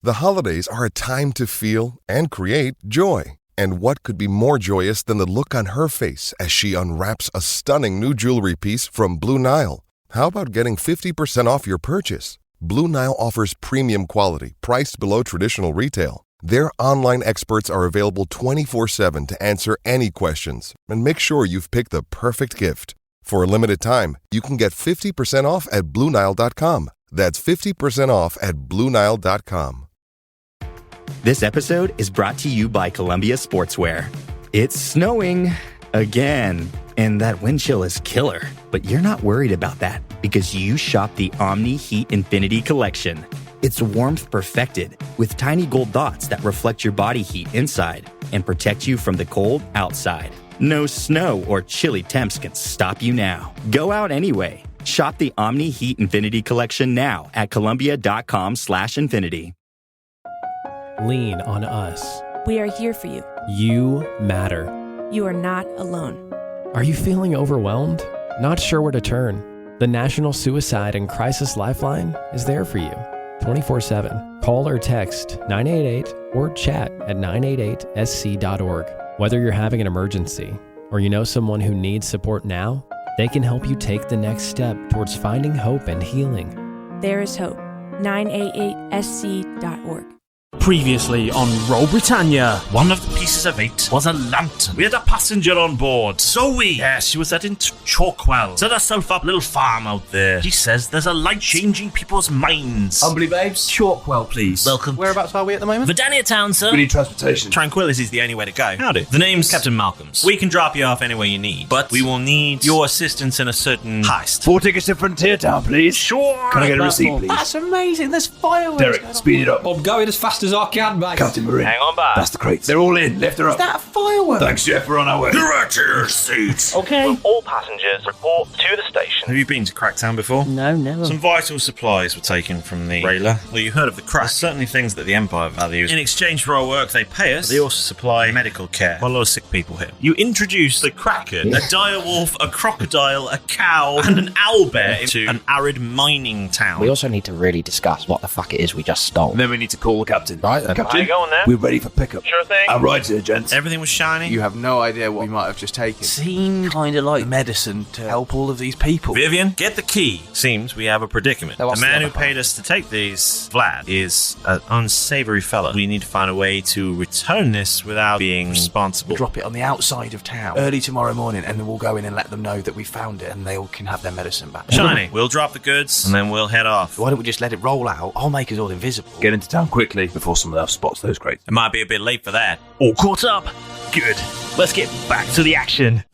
The holidays are a time to feel and create joy. And what could be more joyous than the look on her face as she unwraps a stunning new jewelry piece from Blue Nile? How about getting 50% off your purchase? Blue Nile offers premium quality, priced below traditional retail. Their online experts are available 24/7 to answer any questions and make sure you've picked the perfect gift. For a limited time, you can get 50% off at BlueNile.com. That's 50% off at BlueNile.com. This episode is brought to you by Columbia Sportswear. It's snowing again, and that wind chill is killer. But you're not worried about that because you shop the Omni Heat Infinity Collection. It's warmth perfected with tiny gold dots that reflect your body heat inside and protect you from the cold outside. No snow or chilly temps can stop you now. Go out anyway. Shop the Omni Heat Infinity Collection now at Columbia.com/infinity. Lean on us. We are here for you. You matter. You are not alone. Are you feeling overwhelmed? Not sure where to turn? The National Suicide and Crisis Lifeline is there for you 24/7. Call or text 988 or chat at 988sc.org. Whether you're having an emergency or you know someone who needs support now, they can help you take the next step towards finding hope and healing. There is hope. 988sc.org. Previously on Roll Britannia. One of the pieces of eight was a lantern. We had a passenger on board. Zoe. Yes, she was heading to Chalkwell. Set herself up a little farm out there. She says there's a light changing people's minds. Humbly babes, Chalkwell, please. Welcome. Whereabouts are we at the moment? Britannia town, sir. We need transportation. Tranquility is the only way to go. Howdy. The name's Captain Malcolms. We can drop you off anywhere you need, but we will need your assistance in a certain heist. 4 tickets to Frontier Town, please. Sure. Can I get a receipt, please? That's amazing. There's fireworks. Derek, speed it up. I'm going as fast as I can, mate. Captain Marine. Hang on back. That's the crates. They're all in. Left or up. Is that a firework? Thanks, Jeff. We're on our way. Direct to your seats. Okay. All passengers report to the station. Have you been to Cracktown before? No, never. Some vital supplies were taken from the railer. Well, you heard of the crack. There's certainly things that the Empire values. In exchange for our work, they pay us. They also supply medical care. Quite a lot of sick people here. You introduce the Kraken, a dire wolf, a crocodile, a cow, and an owlbear into an arid mining town. We also need to really discuss what the fuck it is we just stole. And then we need to call the captain. Right, then. Captain, How you going there? we're ready for pickup. Sure thing. Our ride's here, gents. Everything was shiny. You have no idea what we might have just taken. Seem kind of like medicine to help all of these people. Vivian, get the key. Seems we have a predicament. So the what's the man other who paid part? us to take these, Vlad, is an unsavory fella. We need to find a way to return this without being responsible. Drop it on the outside of town early tomorrow morning, and then we'll go in and let them know that we found it, and they all can have their medicine back. Shiny, we'll drop the goods and then we'll head off. Why don't we just let it roll out? I'll make us all invisible. Get into town quickly before someone else spots those crates. It might be a bit late for that. All caught up. Good. Let's get back to the action.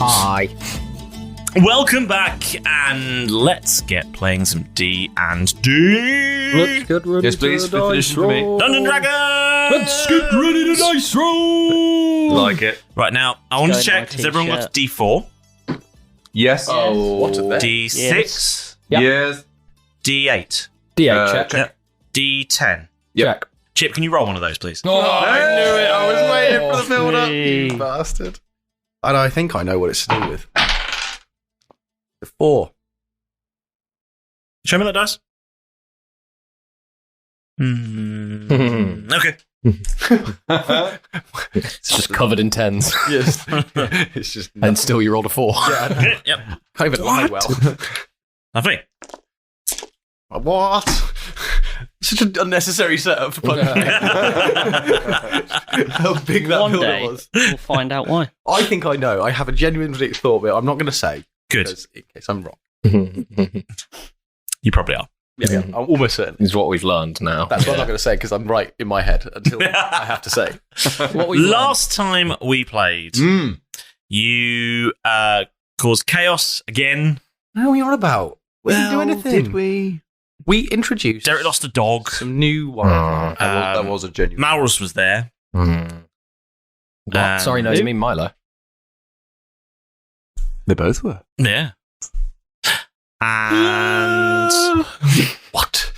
Hi. Welcome back, and let's get playing some D&D. Let's get ready Yes, please. to Finish for me. Dungeon Dragons! Let's get ready to dice roll! Like it. Right now, I want to Go check, in my has everyone got t-shirt. D4, Yes. Oh, what are they? D6, Yep. Yes. D8, D8 check. Yep. D10. Check. Chip, can you roll one of those, please? Oh, I knew it. I was waiting for the build up. You bastard. And I think I know what it's to do with. The 4. Show me that dice. Okay. It's just covered in 10s. Yes. It's just. And still you rolled a 4. Yeah. Yep. Can't even lie well. Lovely. What? Such an unnecessary setup for punishment. How big that One builder day, was. we'll find out why. I think I know. I have a genuine thought, but I'm not going to say. Good. Because in case I'm wrong. You probably are. Yeah, I'm almost certain. Is what we've learned now. That's what I'm not going to say because I'm right in my head until I have to say. Last time we played, you caused chaos again. How are we on about? We didn't do anything. Did we? We introduced Derek lost a dog. some new wildlife. That was a genuine. Maurus was there. What? Sorry, no, you mean Milo? They both were. Yeah. And What?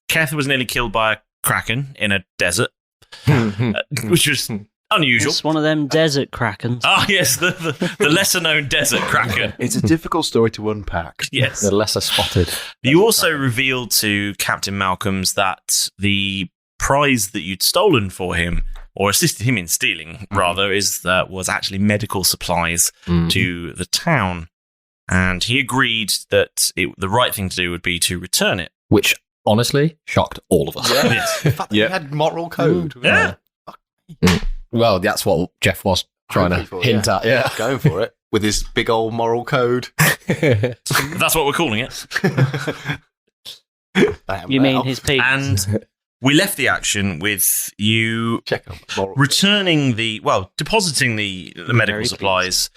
Keth was nearly killed by a kraken in a desert, which was unusual. It's one of them desert krakens. Ah, yes, the lesser known desert kraken. It's a difficult story to unpack. Yes. The lesser spotted. You also revealed to Captain Malcolms that the prize that you'd stolen for him, or assisted him in stealing, rather, was actually medical supplies to the town. And he agreed that the right thing to do would be to return it. Which, honestly, shocked all of us. Yeah. Yes. The fact that you had moral code. Yeah. Well, that's what Jeff was trying to hint at, yeah. Going for it with his big old moral code. That's what we're calling it. You mean his penis? And we left the action with you depositing the medical supplies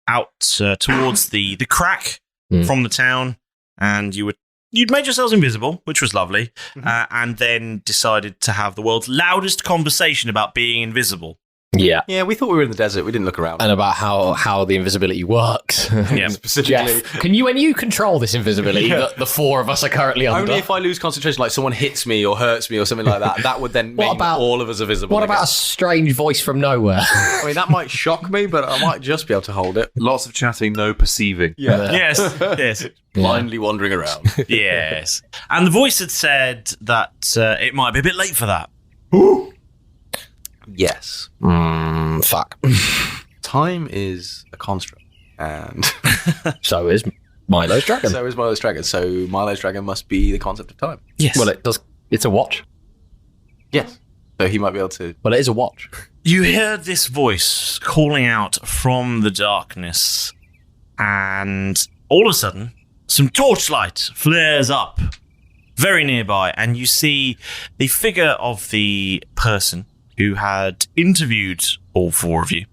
out towards the crack from the town, and you'd made yourselves invisible, which was lovely, and then decided to have the world's loudest conversation about being invisible. Yeah. Yeah, we thought we were in the desert. We didn't look around. And about how the invisibility works. Yeah. Specifically. Jeff, when you control this invisibility that the four of us are currently under? Only if I lose concentration, like someone hits me or hurts me or something like that, that would then mean all of us are visible. What about a strange voice from nowhere? I mean, that might shock me, but I might just be able to hold it. Lots of chatting, no perceiving. Yeah. Yes. Blindly wandering around. Yes. And the voice had said that it might be a bit late for that. Yes. Fuck. Time is a construct, and so is Milo's dragon. So is Milo's dragon. So Milo's dragon must be the concept of time. Yes. Well, it's a watch. Yes. So he might be able to. Well, it is a watch. You heard this voice calling out from the darkness, and all of a sudden, some torchlight flares up very nearby, and you see the figure of the person who had interviewed all four of you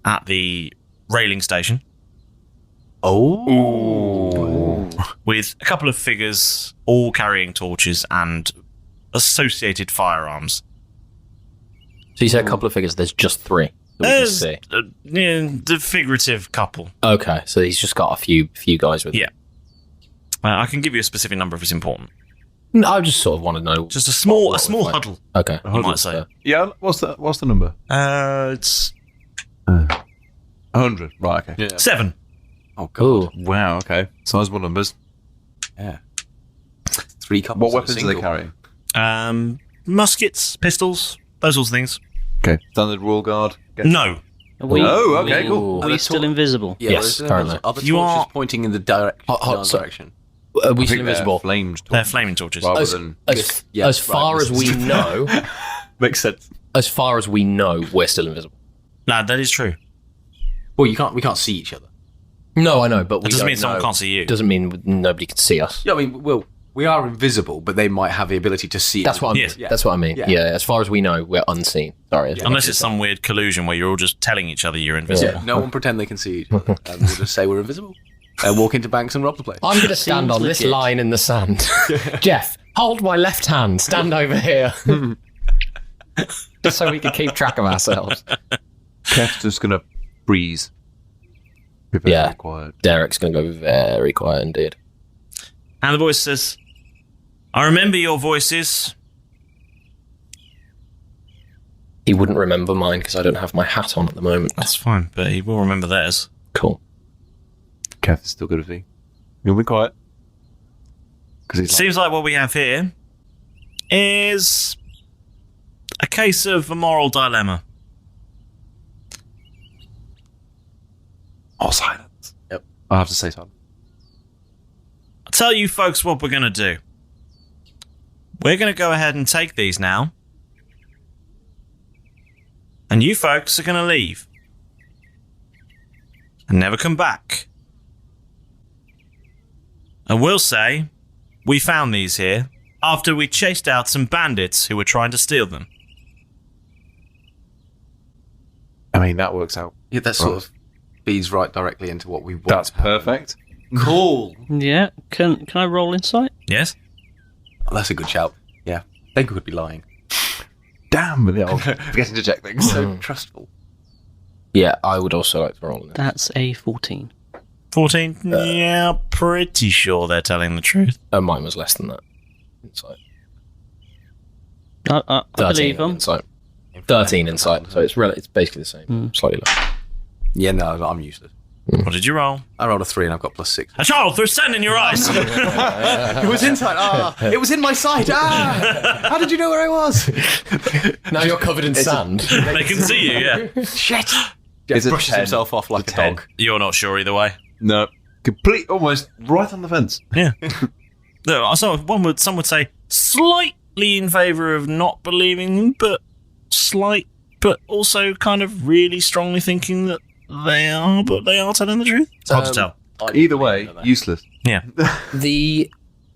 at the railing station. Oh. With a couple of figures all carrying torches and associated firearms. So you said a couple of figures, there's just three that we can see. The figurative couple. Okay, so he's just got a few guys with him. Yeah. I can give you a specific number if it's important. No, I just sort of want to know. Just a small huddle. Okay. You might say. Yeah, what's the number? It's 100. Right, okay. Yeah. 7. Oh, God. Ooh, wow, okay. Sizable numbers. Yeah. 3 couples. What weapons are they carrying? Muskets, pistols, those sorts of things. Okay. Standard rule guard? No. Okay, cool. Are we still invisible? Yeah, yes, currently. Are the You torches are pointing in the direction? Are we still invisible? They're flaming torches. As far as we know, makes sense. As far as we know, we're still invisible. No, that is true. Well, we can't see each other. No, I know, but That doesn't mean someone can't see you. Doesn't mean nobody can see us. Yeah, I mean, we are invisible, but they might have the ability to see. That's what I mean. Yes. That's what I mean. Yeah. As far as we know, we're unseen. Sorry. Unless it's some weird collusion where you're all just telling each other you're invisible. Yeah, no one pretend they can see each other, and we'll just say we're invisible. And walk into banks and rob the place. I'm going to stand on this line in the sand. Jeff, hold my left hand. Stand over here. Just so we can keep track of ourselves. Keth's just going to freeze. Be very quiet. Derek's going to go very quiet indeed. And the voice says, I remember your voices. He wouldn't remember mine because I don't have my hat on at the moment. That's fine, but he will remember theirs. Cool. Keth is still good at thing. You'll be quiet. Seems like what we have here is a case of a moral dilemma. Oh, silence. Yep. I have to say something. I'll tell you folks what we're going to do. We're going to go ahead and take these now. And you folks are going to leave. And never come back. And we'll say, We found these here after we chased out some bandits who were trying to steal them. I mean, that works out. Yeah, that sort of feeds right directly into what we want. That's perfect. Cool. Yeah. Can I roll insight? Yes? Oh, that's a good shout. Yeah. They could be lying. Damn, Forgetting to check things. So trustful. Yeah, I would also like to roll it. That's a 14. 14? Yeah, pretty sure they're telling the truth. Mine was less than that. Insight. I 13 believe them. insight. 13 insight, so it's basically the same. Slightly lower. Yeah, no, I'm useless. What did you roll? I rolled a 3 and I've got +6. A child threw sand in your eyes! It was inside. It was in my sight. How did you know where I was? Now you're covered in sand. They can see you, yeah. Shit. It's a brushes 10. himself off like a 10. dog. You're not sure either way. No. Almost right on the fence. Yeah. No, so some would say slightly in favour of not believing them, but also kind of really strongly thinking that they are telling the truth. It's hard to tell. Either way, useless. Yeah.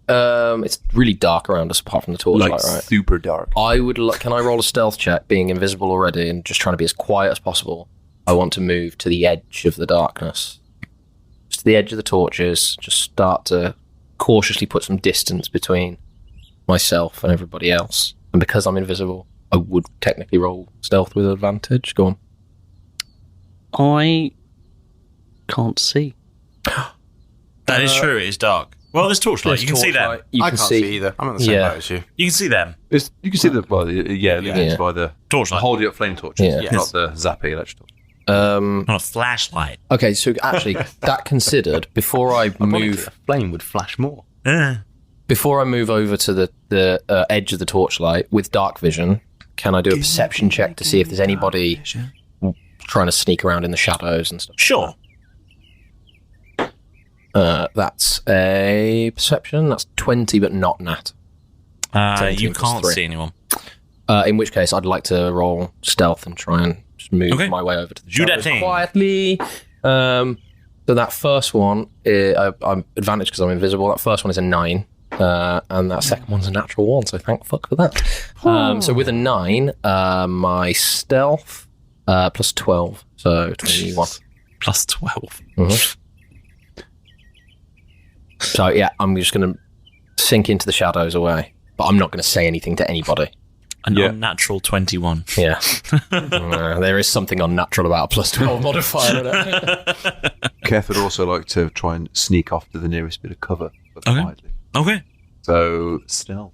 It's really dark around us apart from the torchlight, right? Super dark. Can I roll a stealth check, being invisible already and just trying to be as quiet as possible? I want to move to the edge of the darkness. Just to the edge of the torches, just start to cautiously put some distance between myself and everybody else. And because I'm invisible, I would technically roll stealth with advantage. Go on. I can't see. That is true, it is dark. Well, there's torchlight, you can see them. I can't see either. I'm on the same boat as you. You can see them. You can see the by the torchlight. Holding up flame torches, Yeah. not the zappy electrical. Not a flashlight. Okay, so actually, that considered, before I move... A flame would flash more. Before I move over to the edge of the torchlight with dark vision, can I do a perception check to see if there's anybody trying to sneak around in the shadows and stuff? Sure. That's a perception. That's 20, but not nat. You can't see anyone. In which case, I'd like to roll stealth and try and just move my way over to the shadows quietly. So that first one, I'm advantage because I'm invisible. That first one is a 9. And that second one's a natural 1, so thank fuck for that. So with a 9, my stealth plus 12, so 21. Plus 12. Mm-hmm. So yeah, I'm just going to sink into the shadows away, but I'm not going to say anything to anybody. An unnatural 21. Yeah. There is something unnatural about a plus 12 modifier. Keth would also like to try and sneak off to the nearest bit of cover, but quietly. Okay. So, stealth.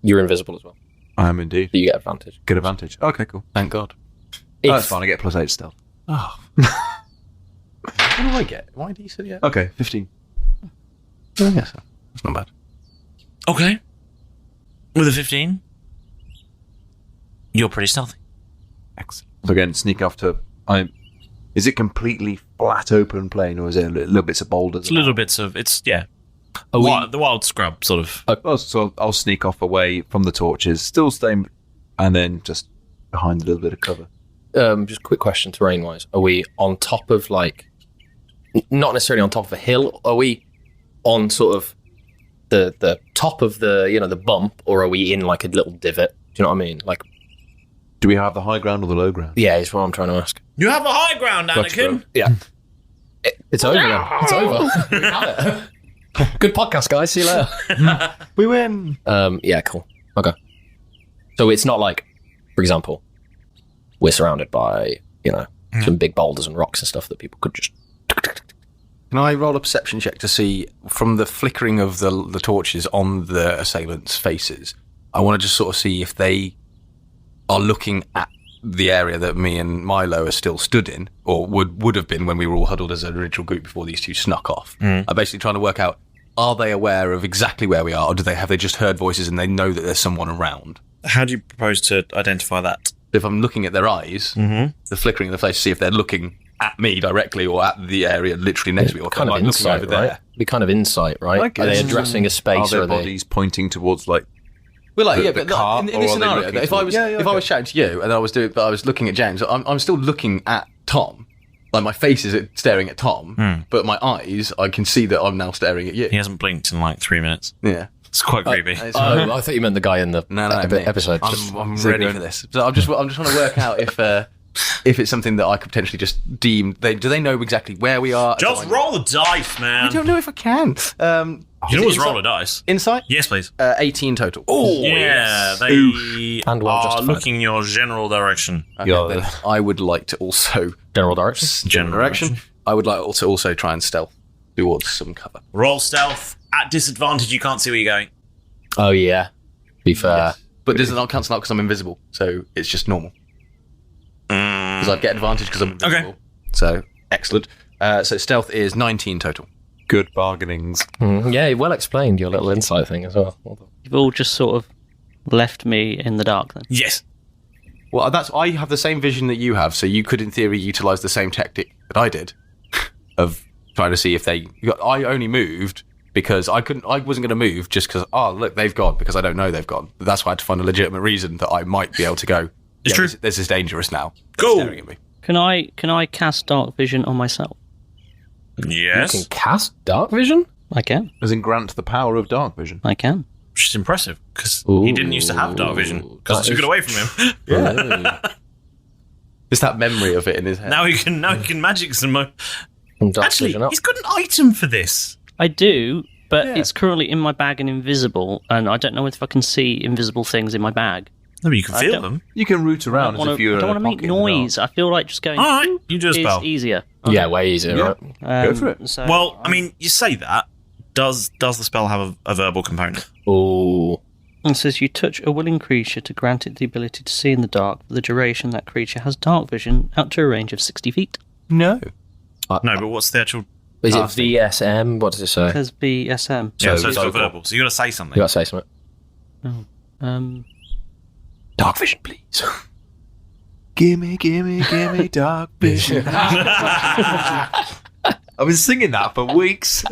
You're invisible as well. I am indeed. So you get advantage. Good advantage. Okay, cool. Thank God. That's fine, I get +8 stealth. Oh. What do I get? Why do you say that? Okay, 15. I guess so. That's not bad. Okay. With a 15, you're pretty stealthy. Excellent. So again, sneak off to... Is it completely flat open plain, or is it little bits of boulders? It's little bits of... the wild scrub, sort of. So I'll sneak off away from the torches, still staying, and then just behind a little bit of cover. Just a quick question, terrain-wise. Are we on top of, not necessarily on top of a hill? Are we on sort of the top of the bump, or are we in, a little divot? Do you know what I mean? Do we have the high ground or the low ground? Yeah, is what I'm trying to ask. You have a high ground, Anakin. Yeah. It's over then. It's over. We have it. Good podcast, guys. See you later. We win. Yeah, cool. Okay. So it's not for example, we're surrounded by, some big boulders and rocks and stuff that people could just... Can I roll a perception check to see, from the flickering of the torches on the assailants' faces, I want to just sort of see if they are looking at the area that me and Milo are still stood in, or would have been when we were all huddled as an original group before these two snuck off. I'm basically trying to work out, are they aware of exactly where we are, or have they just heard voices and they know that there's someone around? How do you propose to identify that? If I'm looking at their eyes, the flickering of the face, to see if they're looking at me directly or at the area literally next to me, or kind of insight, over there. Right? Be kind of insight, right? Are they addressing a space? Are their bodies pointing towards but in this scenario, if I was chatting to you and I was looking at James, I'm still looking at Tom. like my face is staring at Tom, but my eyes, I can see that I'm now staring at you. He hasn't blinked in like 3 minutes. Yeah. It's quite creepy. I thought you meant the guy in the episode. I'm ready for this. So I'm just trying to work out if it's something that I could potentially just deem. Do they know exactly where we are? Just roll the dice, man. I don't know if I can. You can always roll a dice. Insight? Yes, please. 18 total. Oh, yeah. They And well are justified. looking in your general direction. Okay, then I would like to also... General direction? General direction. I would like to also try and stealth towards some cover. Roll stealth. At disadvantage, you can't see where you're going. Oh, yeah. Be fair. Yes. But does it not cancel out because I'm invisible? So it's just normal. Because I'd get advantage because I'm invisible. Okay. So, excellent. So stealth is 19 total. Good bargainings. Yeah, well explained, your little insight thing as well. You've all just sort of left me in the dark then. Yes. Well, I have the same vision that you have, so you could, in theory, utilise the same tactic that I did of trying to see if they... I only moved because I wasn't going to move just because, look, they've gone, because I don't know they've gone. But that's why I had to find a legitimate reason that I might be able to go, It's true. This is dangerous now. Go! Staring at me. Can I cast dark vision on myself? Yes. You can cast dark vision? I can. As in grant the power of dark vision. I can. Which is impressive, because he didn't used to have dark vision, because I took it away from him. Yeah. Just that memory of it in his head. Now he can magic some more. Actually, vision up. he's got an item for this. I do, but it's currently in my bag and invisible, and I don't know if I can see invisible things in my bag. No, but you can feel them. You can root around as if you're I don't in a want to make pocket in the dark. noise. I feel like just going... All right, you do a spell. is easier. Yeah, way easier, right? Go for it. So Well, I mean, you say that. Does the spell have a verbal component? Oh. It says you touch a willing creature to grant it the ability to see in the dark for the duration that creature has dark vision out to a range of 60 feet. No. No, but what's the actual... Is it VSM? What does it say? It says BSM. Yeah, so it's vocal. verbal. So you got to say something. You got to say something. Dark vision, please. Gimme dark vision. I've been singing that for weeks.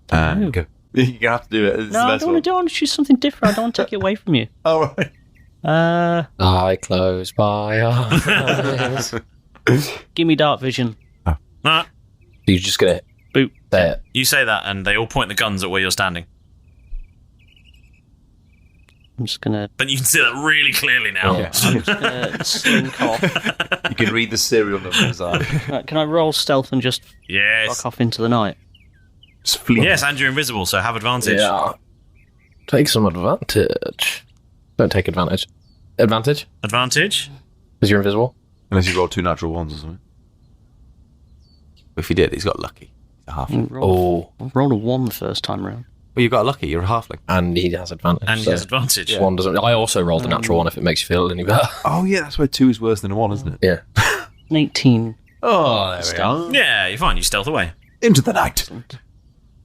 And go. You're going to have to do it. This is No, the I best don't want to choose something different. I don't want to take it away from you. All right. I close my eyes. Give me dark vision. Nah, You're just going to Boop. say it. you say that, and they all point the guns at where you're standing. I'm just gonna But you can see that really clearly now. slink off. You can read the serial numbers. Right, can I roll stealth and just Yes. fuck off into the night? Just flee. Yes, and you're invisible, so have advantage. Yeah. Take some advantage. Don't take advantage. Advantage? Advantage? Because you're invisible? Unless you roll 2 natural ones or something. If he did, he's got lucky. He's a halfling. I rolled a 1 the first time round. Well, you got lucky. You're a halfling. And he has advantage. And he has advantage. One doesn't. I also rolled a natural one if it makes you feel any better. Oh, yeah, that's where 2 is worse than a 1, isn't it? Yeah. 18. Oh, there we are. Yeah, you're fine. You stealth away. Into the night.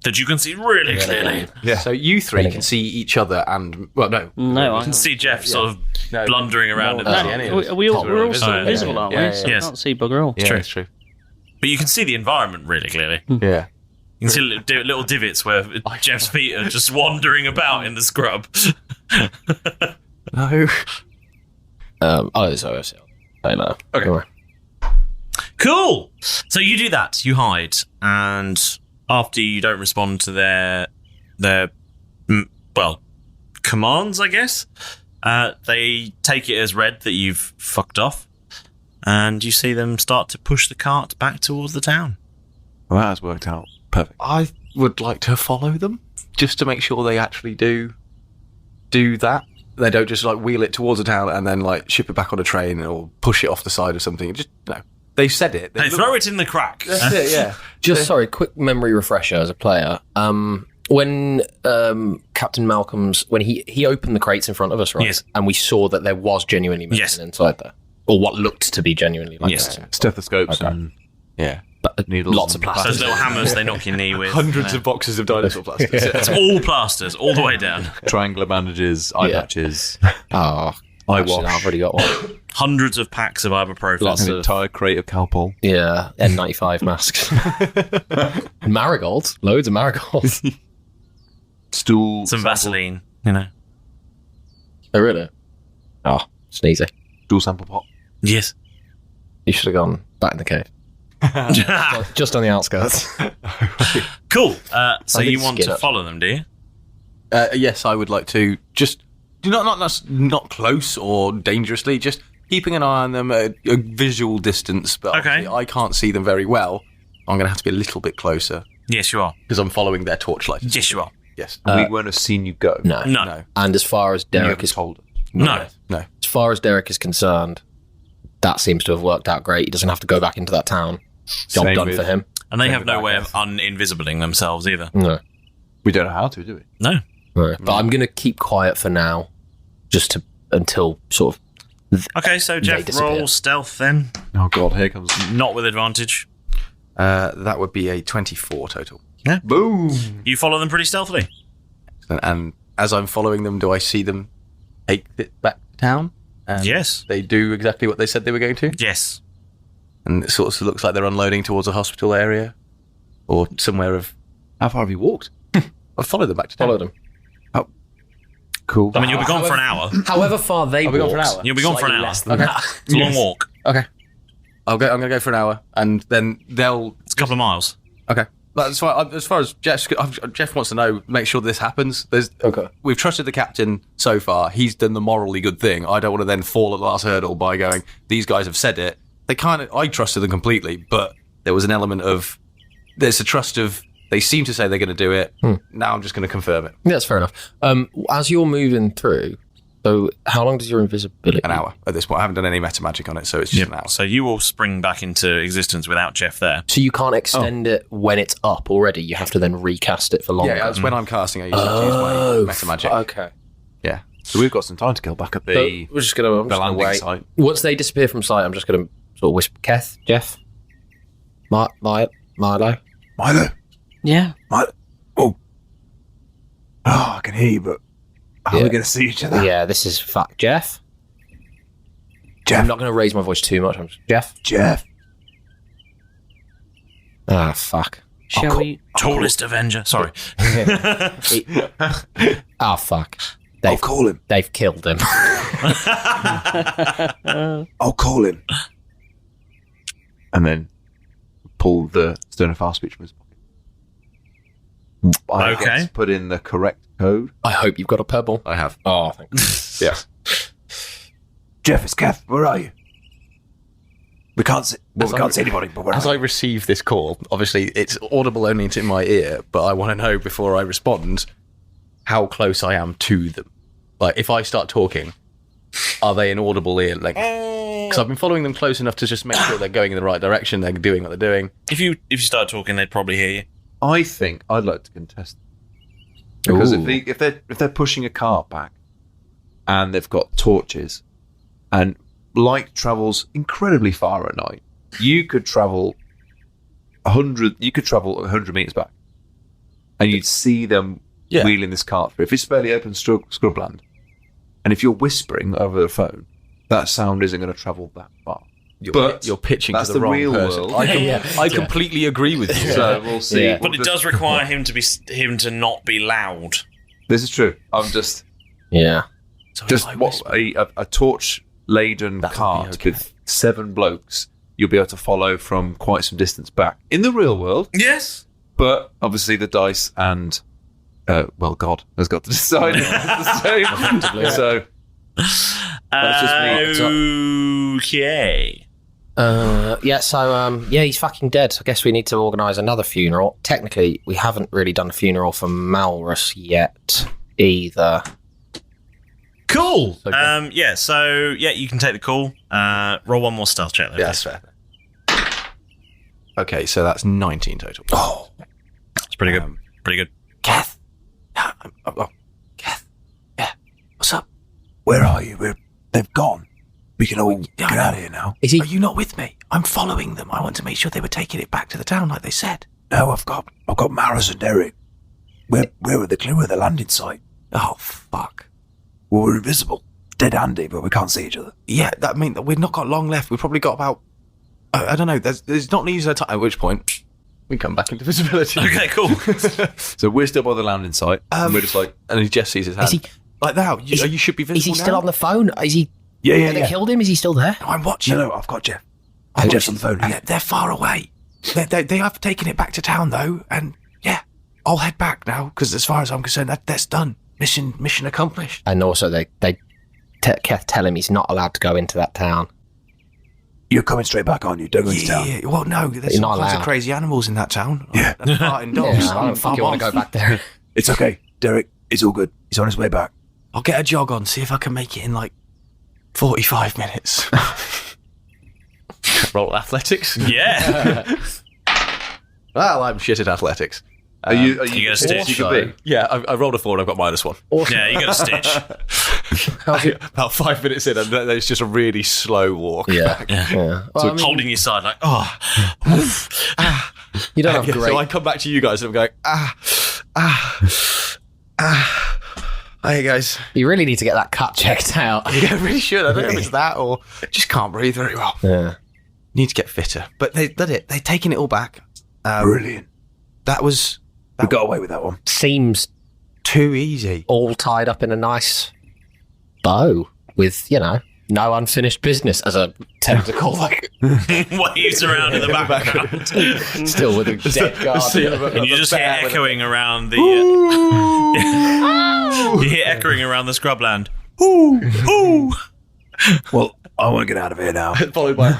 That you can see really clearly. Yeah. So you three can see each other and... Well, no. No, You I can see Jeff sort of blundering around in no, the see dark. any of us. we're all Because still we're invisible, aren't we? Yeah, So yeah. we can't see bugger all. Yeah, true. it's true. But you can see the environment really clearly. Yeah. You can see little divots where Jeff's feet are just wandering about in the scrub. No. So I see. I know. Okay. Don't worry. Cool. So you do that. You hide, and after you don't respond to their commands, I guess, they take it as read that you've fucked off, and you see them start to push the cart back towards the town. Well, that has worked out perfect. I would like to follow them just to make sure they actually do that. They don't just like wheel it towards a town and then like ship it back on a train or push it off the side or something. Just no. They said it. They throw it in the crack. That's it. Yeah. Just sorry, quick memory refresher as a player. When Captain Malcolm's when he opened the crates in front of us, right? Yes. And we saw that there was genuinely medicine inside there, or what looked to be genuinely like Yes. medicine. Stethoscopes Okay. and Yeah. needles. Lots of plastic. Those little hammers they knock your knee with. Hundreds of boxes of dinosaur plastics. It's all plasters, all the way down. triangular bandages, eye patches, Oh, eye actually, wash, I've already got one. Hundreds of packs of ibuprofen. Lots an of entire crate of Calpol. yeah, N95 masks, marigolds, loads of marigolds. Stool. Some Vaseline, you know. Oh really? Oh, sneezy. dual sample pot? Yes. You should have gone back in the cave. Just on the outskirts. Cool. So you want to follow them, do you? Yes, I would like to. Just not close or dangerously. Just keeping an eye on them at a visual distance. But okay. I can't see them very well. I'm going to have to be a little bit closer. Yes, you are. Because I'm following their torchlight. Yes, you are. Yes. We won't have seen you go. No. And as far as Derek is told us. No. As far as Derek is concerned, that seems to have worked out great. He doesn't have to go back into that town. Job done for him. And they have no way of uninvisibling themselves either. No. We don't know how to, do we? No. Right. But I'm going to keep quiet for now, until sort of. Okay, so Jeff, roll stealth then. Oh God, here comes. Not with advantage. That would be a 24 total. Yeah. Boom. You follow them pretty stealthily. And as I'm following them, do I see them take it back to town? And yes. They do exactly what they said they were going to? Yes. And it sort of looks like they're unloading towards a hospital area or somewhere of... How far have you walked? I've followed them back to town. Followed them. Oh, cool. I mean, you'll be gone for an hour. However far they walked. I'll be gone for an hour. You'll be gone for an hour. Okay. It's a long walk. Okay. I'm going to go for an hour, and then they'll... It's a couple of miles. Okay. But as far as Jeff wants to know, make sure this happens. We've trusted the captain so far. He's done the morally good thing. I don't want to then fall at the last hurdle by going, these guys have said it. I trusted them completely, but there was an element of, there's a trust of, they seem to say they're going to do it. Now I'm just going to confirm it. Yeah, that's fair enough. As you're moving through, so how long does your invisibility? An hour at this point. I haven't done any meta magic on it, so it's just an hour. So you will spring back into existence without Jeff there. So you can't extend it when it's up already. You have to then recast it for longer. Yeah, that's when I'm casting. I usually use my meta magic. Okay. Yeah. So we've got some time to kill back at the. We're just going to landing wait. site. Once they disappear from sight, I'm just going to sort of whisper, Keth, Jeff, Milo. Yeah. Oh, I can hear you, but how are we going to see each other? Yeah, this is fuck. Jeff. I'm not going to raise my voice too much. I'm just, Jeff. Ah, fuck. Shall we? Tallest Avenger. Sorry. Ah, fuck. I'll call him. They've killed him. I'll call him. And then pull the Stone of Fast Speech from his pocket. I guess put in the correct code. I hope you've got a pebble. I have. Oh, thanks. Yeah. Jeff, it's Keth. Where are you? We can't see anybody, but as I receive this call, obviously it's audible only into my ear, but I want to know before I respond how close I am to them. Like, if I start talking, are they an audible ear? Like, because I've been following them close enough to just make sure they're going in the right direction, they're doing what they're doing. If you start talking, they'd probably hear you. I think I'd like to contest them. Because if they're pushing a cart back and they've got torches and light travels incredibly far at night, you could travel 100 meters back and you'd see them wheeling this cart through. If it's fairly open scrubland, and if you're whispering over the phone, that sound isn't going to travel that far. You're pitching to the wrong real person. world. I completely agree with you. So we'll see. Yeah. But it does require him to not be loud. This is true. I'm just So just a torch laden cart with 7 blokes. You'll be able to follow from quite some distance back in the real world. Yes, but obviously the dice and God has got to decide. So okay. He's fucking dead. I guess we need to organise another funeral. Technically, we haven't really done a funeral for Malrus yet either. Cool. So you can take the call. Roll one more stealth check. Yeah, that's fair. Okay, so that's 19 total. Oh, that's pretty good. Pretty good. Keth. Keth. Yeah. What's up? Where are you? They've gone. We can all get out of here now. Are you not with me? I'm following them. I want to make sure they were taking it back to the town like they said. No, I've got Maris and Derek. Where are the clear of the landing site? Oh, fuck. Well, we're invisible. Dead handy, but we can't see each other. Yeah, that means we've not got long left. We've probably got about... I don't know. There's not needs a time. At which point, we come back into visibility. Okay, cool. So we're still by the landing site. And we're just like... And Jeff sees his hand. Is he... Like now, you should be visible. Is he still on the phone? Is he Yeah. They killed him? Is he still there? No, I'm watching. No, I've got Jeff. Jeff's on the phone. Yeah, they're far away. They have taken it back to town, though, and yeah, I'll head back now, because as far as I'm concerned, that's done. Mission accomplished. And also, Keth tell him he's not allowed to go into that town. You're coming straight back, aren't you? Don't go into town. Yeah, well, no, there's all kinds of crazy animals in that town. Yeah. Farting dogs. I don't fucking want to go back there. It's okay, Derek. It's all good. He's on his way back. I'll get a jog on, see if I can make it in, 45 minutes. Roll athletics? Yeah. Well, I'm shit at athletics. Are you get a stitch? You could be. Yeah, I rolled a 4 and I've got -1. Awesome. Yeah, you got a stitch. About 5 minutes in, and it's just a really slow walk. Yeah. Well, Holding your side like, you don't have great... So I come back to you guys and I'm going, Hey guys. You really need to get that cut checked out. Yeah, I really should. I don't know if it's that or just can't breathe very well. Yeah. Need to get fitter. But they did it. They've taken it all back. Brilliant. We got away with that one. Seems too easy. All tied up in a nice bow with, no unfinished business as a technical, waves around in the background. Still with a dead guard. And you just hear echoing around the... you hear echoing around the scrubland. Ooh! Well, I want to get out of here now. Followed by,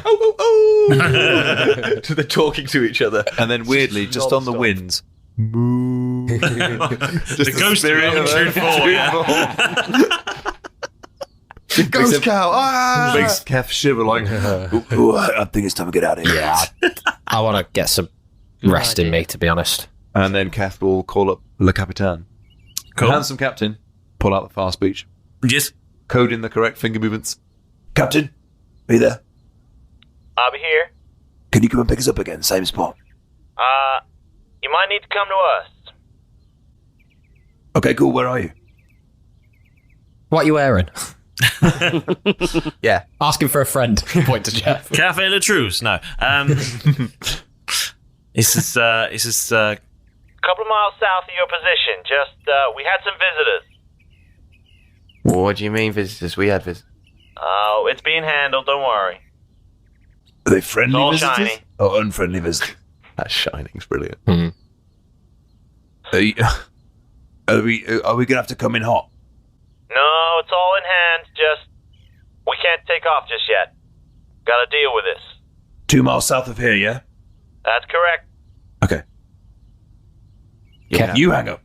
they're talking to each other. And then weirdly, just on the winds, moo. The ghost spirit of True Fall. The ghost cow. Makes Keth shiver I think it's time to get out of here. Yeah. I want to get some rest in me, to be honest. And then Keth will call up Le Capitan. Cool. The handsome captain, pull out the fast speech. Yes. Code in the correct finger movements. Captain, are you there? I'll be here. Can you come and pick us up again, same spot? You might need to come to us. Okay, cool, where are you? What are you wearing? Yeah. Asking for a friend. Point to Jeff. Cafe La Truce. No. This is a couple of miles south of your position. Just, we had some visitors. What do you mean visitors? We had visitors. Oh, it's being handled, don't worry. Are they friendly all visitors? shiny. Oh, unfriendly visitors. That shining's brilliant. Are we going to have to come in hot? No, it's all in hand. Just, we can't take off just yet. Gotta deal with this. 2 miles south of here, yeah? That's correct. Okay. Yeah. You hang up.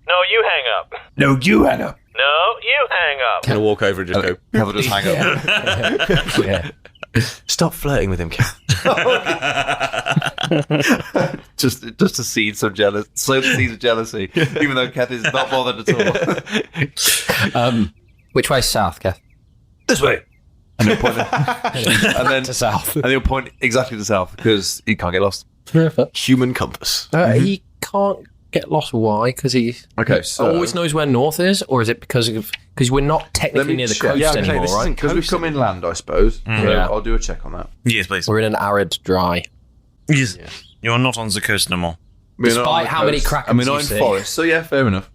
No, you hang up. No, you hang up. No, you hang up. Can I walk over and just go, Keth will just hang up. Yeah. Stop flirting with him, Keth. just to seed some jealousy, sow the seeds of jealousy, even though Keth is not bothered at all. Which way's south, Keth? This way. And he'll point and then to south. And he'll point exactly to south because he can't get lost. human compass. He can't get lost. Why? Because he always knows where north is, or is it because we're not technically near the coast anymore, right? Because we've come inland, I suppose. So I'll do a check on that. Yes, please. We're in an arid, dry. Yes. You're not on the coast no more. Despite how many krakens I'm in forest, so yeah, fair enough.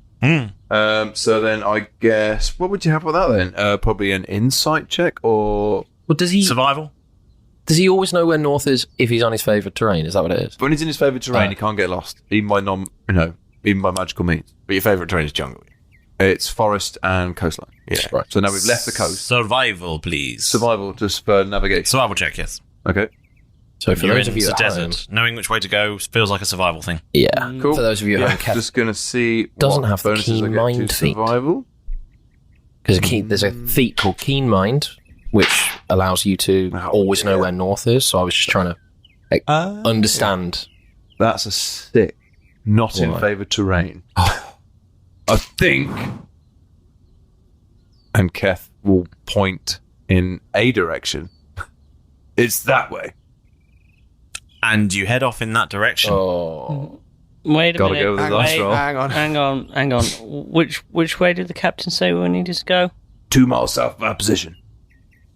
So then I guess, what would you have with that then? Probably an insight check, or... Well, does he... Survival? Does he always know where north is if he's on his favourite terrain? Is that what it is? When he's in his favourite terrain, he can't get lost. Even by even by magical means. But your favourite terrain is jungle. It's forest and coastline. Yeah. Right. So now we've left the coast. Survival, please. Survival, just for navigation. Survival check, yes. Okay. So for those of you the at desert, home, knowing which way to go feels like a survival thing. Yeah. Cool. For those of you at home, Keth just going to see doesn't what have the bonuses I keen get mind to feat. survival. Because there's a feat called Keen Mind, which allows you to always know where north is. So I was just trying to understand. That's a 6. Not in favoured terrain. I think. And Keth will point in a direction. It's that way. And you head off in that direction. Oh. Wait a Gotta minute. go with the dice roll. Hang on. Which way did the captain say we needed to go? 2 miles south of our position.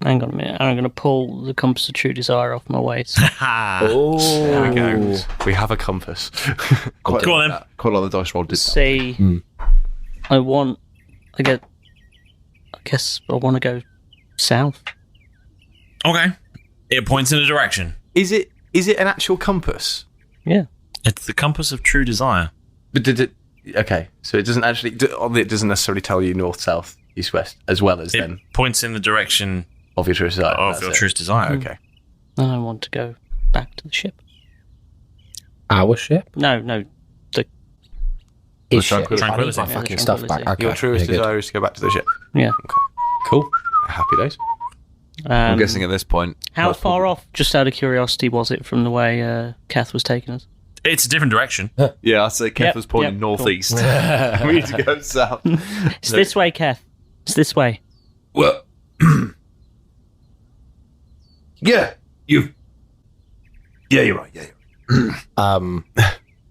Hang on a minute. I'm going to pull the compass of true desire off my waist. Oh. There we go. We have a compass. Quite Go on then. Quite a lot of the dice roll did that. Say, I get guess I want to go south. Okay. It points in a direction. Is it an actual compass? Yeah. It's the compass of true desire. But did it... Okay, so it doesn't actually... It doesn't necessarily tell you north, south, east, west, as well as then... It points in the direction... Of your true desire. Of your true desire. Okay. Then I want to go back to the ship. Our ship? No. His ship. Tranquility. My fucking stuff back. Okay. Your truest desire is to go back to the ship. Yeah. Okay. Cool. Happy days. I'm guessing at this point... How far off, just out of curiosity, was it from the way Keth was taking us? It's a different direction. Yeah, I'd say Keth was pointing northeast. Cool. We need to go south. It's this way, Keth. It's this way. Well... Yeah, you're right. Yeah, you're right.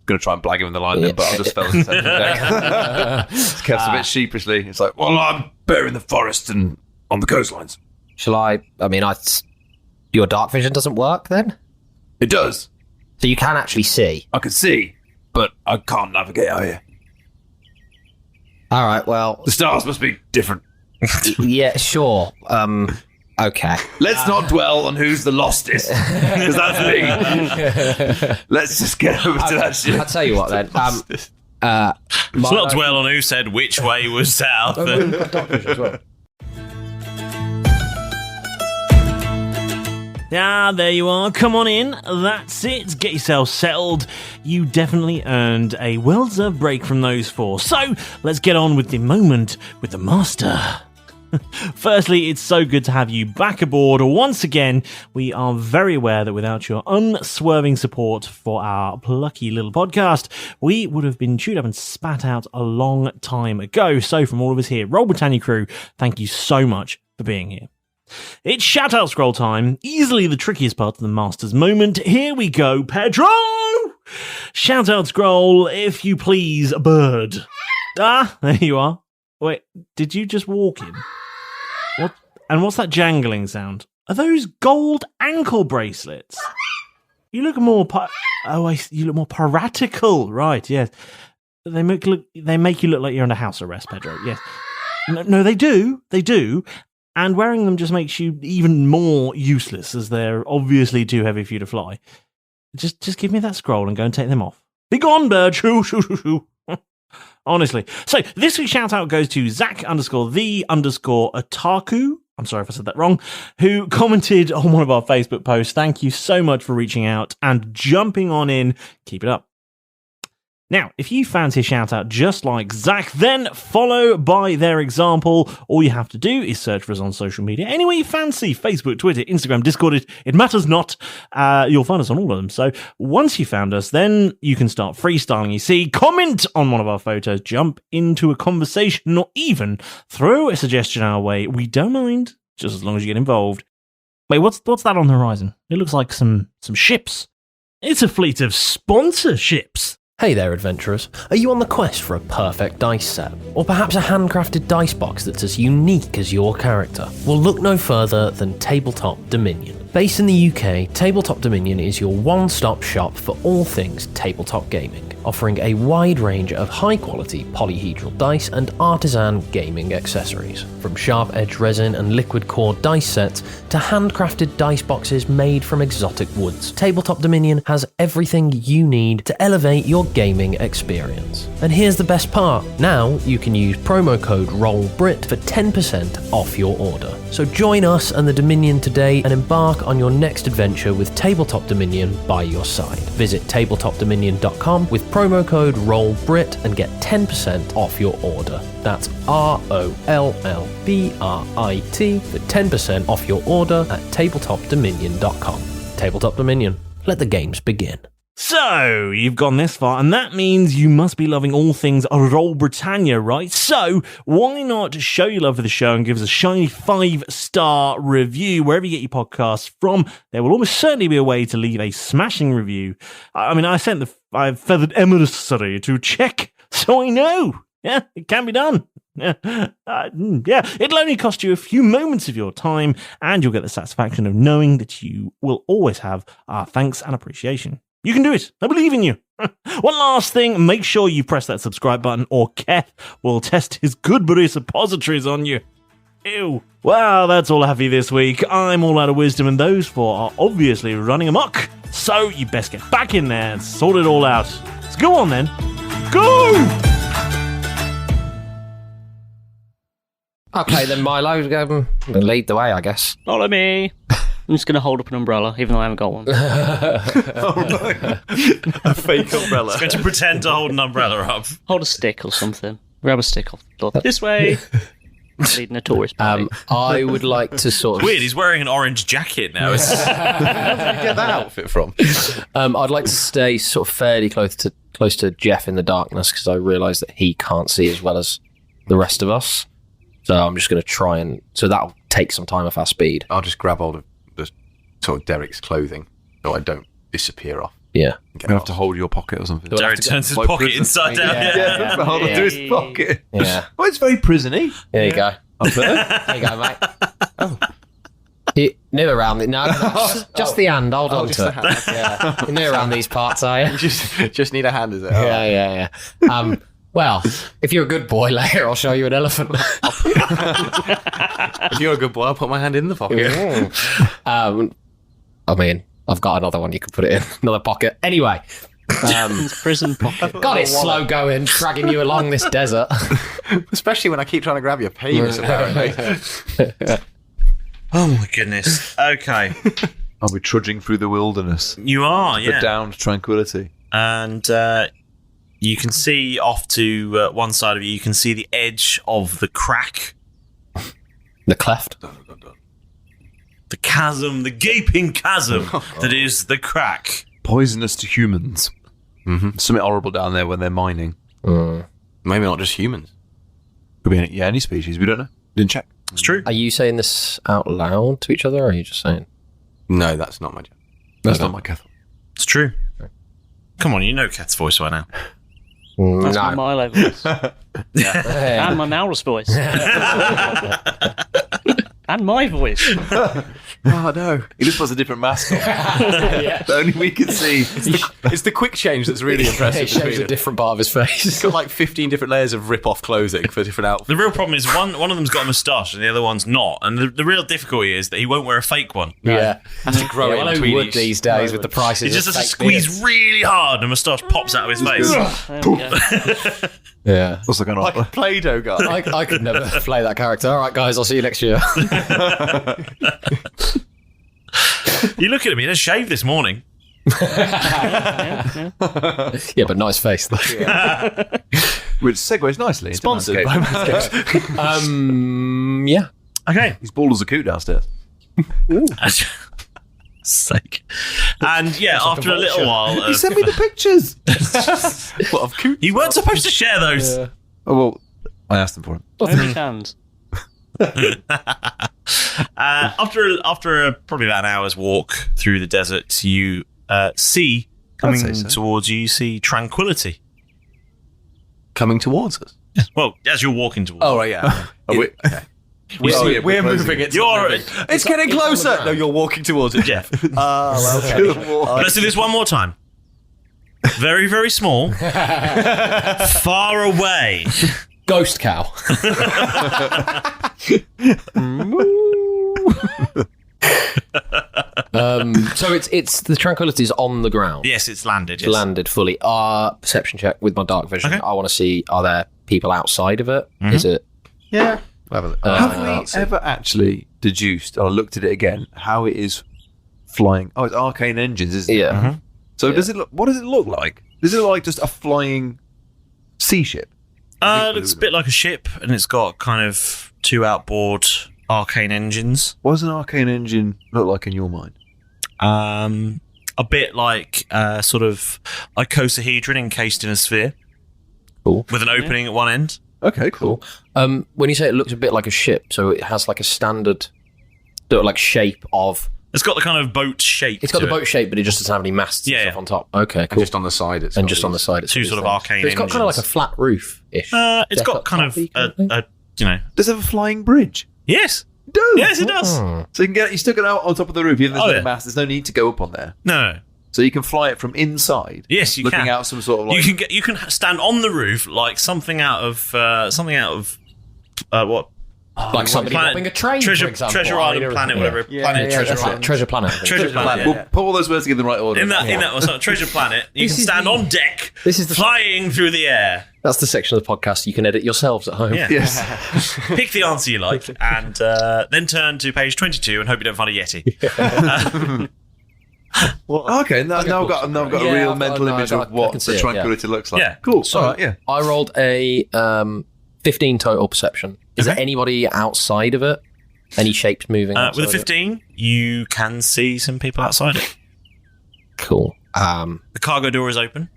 Gonna try and blag him in the line then, but I just fell into the Kev's a bit sheepishly. It's like, well, I'm better in the forest and on the coastlines. Shall I? I mean, your dark vision doesn't work then? It does. So you can actually see? I can see, but I can't navigate out here. All right, well... The stars must be different. Yeah, sure. Okay. Let's not dwell on who's the lostest, because that's me. Let's just get over to that shit. I'll tell you what then. Let's not dwell on who said which way was south. Ah, there you are. Come on in. That's it. Get yourself settled. You definitely earned a well-deserved break from those four. So, let's get on with the moment with the master. Firstly, it's so good to have you back aboard once again. We are very aware that without your unswerving support for our plucky little podcast, we would have been chewed up and spat out a long time ago. So from all of us here, Roll Britannia crew, thank you so much for being here. It's shout-out scroll time, easily the trickiest part of the Master's moment. Here we go, Pedro! Shout-out scroll, if you please, bird. Ah, there you are. Wait, did you just walk in? What? And what's that jangling sound? Are those gold ankle bracelets? You look more you look more piratical, right? Yes, they make you look like you're under house arrest, Pedro. Yes, no, they do, and wearing them just makes you even more useless, as they're obviously too heavy for you to fly. Just give me that scroll and go and take them off. Be gone, bird! Shoo, shoo, shoo, shoo. Honestly. So, this week's shout-out goes to Zach_the_Otaku. I'm sorry if I said that wrong. Who commented on one of our Facebook posts. Thank you so much for reaching out and jumping on in. Keep it up. Now, if you fancy a shout-out just like Zach, then follow by their example. All you have to do is search for us on social media. Anywhere you fancy, Facebook, Twitter, Instagram, Discord, it matters not. You'll find us on all of them. So once you found us, then you can start freestyling. You see, comment on one of our photos, jump into a conversation, or even throw a suggestion our way. We don't mind, just as long as you get involved. Wait, what's that on the horizon? It looks like some ships. It's a fleet of sponsorships. Hey there, adventurers. Are you on the quest for a perfect dice set? Or perhaps a handcrafted dice box that's as unique as your character? Well, look no further than Tabletop Dominion. Based in the UK, Tabletop Dominion is your one-stop shop for all things tabletop gaming, offering a wide range of high-quality polyhedral dice and artisan gaming accessories. From sharp-edged resin and liquid core dice sets to handcrafted dice boxes made from exotic woods, Tabletop Dominion has everything you need to elevate your gaming experience. And here's the best part. Now you can use promo code ROLLBRIT for 10% off your order. So join us and the Dominion today and embark on your next adventure with Tabletop Dominion by your side. Visit tabletopdominion.com with promo code ROLLBRIT and get 10% off your order. That's ROLLBRIT for 10% off your order at tabletopdominion.com. Tabletop Dominion. Let the games begin. So, you've gone this far, and that means you must be loving all things Roll Britannia, right? So, why not show your love for the show and give us a shiny 5-star review wherever you get your podcasts from? There will almost certainly be a way to leave a smashing review. I mean, I feathered emissary to check, so I know. Yeah, it can be done. Yeah, it'll only cost you a few moments of your time, and you'll get the satisfaction of knowing that you will always have our thanks and appreciation. You can do it. I believe in you. One last thing, make sure you press that subscribe button or Keth will test his Goodberry suppositories on you. Ew. Well, that's all I have for you this week. I'm all out of wisdom, and those four are obviously running amok. So you best get back in there and sort it all out. Let's go on then. Go! Okay, then Milo, lead the way, I guess. Follow me. I'm just going to hold up an umbrella, even though I haven't got one. A fake umbrella. It's going to pretend to hold an umbrella up. Hold a stick or something. Grab a stick off the floor. This way. Leading a tourist party. I would like to sort of... Weird, he's wearing an orange jacket now. Where did you get that outfit from? I'd like to stay sort of fairly close to Jeff in the darkness, because I realise that he can't see as well as the rest of us. So I'm just going to try and... So that'll take some time off our speed. I'll just grab hold of the sort of Derek's clothing so I don't disappear off. Yeah. I'm going to have to hold your pocket or something. Derek turns his pocket inside down. Yeah, hold on to his pocket. Yeah. Well, it's very prison-y. There you go. There you go, mate. Oh. Near around it. No, just the hand. Hold on to it. Yeah. You're near around these parts, are you? Just need a hand, is it? Yeah. Well, if you're a good boy later, I'll show you an elephant. If you're a good boy, I'll put my hand in the pocket. I mean, I've got another one. You can put it in another pocket. Anyway. Prison pocket. God, it's slow going, dragging you along this desert. Especially when I keep trying to grab your penis, apparently. Oh my goodness. Okay. I'll be trudging through the wilderness. You are, yeah. The down to tranquility. And you can see off to one side of you can see the edge of the crack. The cleft. The chasm, the gaping chasm that is the crack. Poisonous to humans. Mm-hmm. Something horrible down there when they're mining. Maybe not just humans. Could be any species. We don't know. Didn't check. It's true. Are you saying this out loud to each other, or are you just saying? No, that's not my job. That's not my Keth. It's true. Come on, you know Keth's voice by now. That's my Milo voice. And my Maurus voice. And my voice. Oh no, he just puts a different mask on. That only we can see. It's the quick change that's really impressive. He shows a different part of his face. He's got like 15 different layers of rip-off clothing for different outfits. The real problem is one of them's got a moustache and the other one's not. And the real difficulty is that he won't wear a fake one. Yeah. Has to grow it in who between would these days with the prices. He just has to squeeze really hard and a moustache pops out of his face. There we go. Yeah. What's going on? Like a Play-Doh guy. I could never play that character. All right, guys, I'll see you next year. You look at me, he shaved this morning. Yeah, but nice face though. Yeah. Which segues nicely into Sponsored by Manscaped. Yeah. Okay. He's bald as a coot downstairs. Sake. And yeah, after a little while He sent me the pictures. What, of coot? You weren't supposed to share those. Oh, well, I asked them for him. Only hands. After probably about an hour's walk through the desert, you see coming towards you, you see tranquility. Coming towards us? Yes. Well, as you're walking towards Oh, right, yeah. Okay. We're moving it. It's getting closer. No, you're walking towards it, Jeff. Oh, okay. Let's do this one more time. Very, very small. Far away. Ghost cow. So it's the tranquility's on the ground. Yes, it's landed. It's landed fully. Perception check with my dark vision. Okay. I want to see, are there people outside of it? Mm-hmm. Is it? Yeah. Have we ever actually deduced, or looked at it again, how it is flying? Oh, it's arcane engines, isn't it? Yeah. Mm-hmm. So what does it look like? Does it look like just a flying sea ship? It looks a bit like a ship, and it's got kind of two outboard arcane engines. What does an arcane engine look like in your mind? A bit like sort of icosahedron encased in a sphere. Cool. With an opening at one end. Okay, cool. When you say it looks a bit like a ship, so it has like a standard like shape of... It's got the kind of boat shape. It's got the boat shape, but it just doesn't have any masts and stuff on top. Okay, cool. And just on the side, it's and just on the side, it's two sort of arcane engines. It's got kind of like a flat roof-ish. It's got kind of a you know. Does it have a flying bridge? Yes. It does. Yes, it does. So you stick it out on top of the roof, even though there's no mast. There's no need to go up on there. No. So you can fly it from inside. Yes, you looking can. out some sort of like... You can stand on the roof like something out of what Like somebody robbing a train, for example. Treasure Island, Planet, whatever. Treasure Island. Treasure Planet. Treasure Planet. We'll put all those words together in the right order. In that Treasure Planet, you can stand on deck, flying through the air. That's the section of the podcast you can edit yourselves at home. Yeah. Yes. Pick the answer you like, and then turn to page 22 and hope you don't find a Yeti. Okay, now I've got a real mental image of what the tranquility looks like. Yeah, cool. So I rolled a 15 total perception. Is there anybody outside of it? Any shapes moving? With a 15, you can see some people outside it. Cool. The cargo door is open.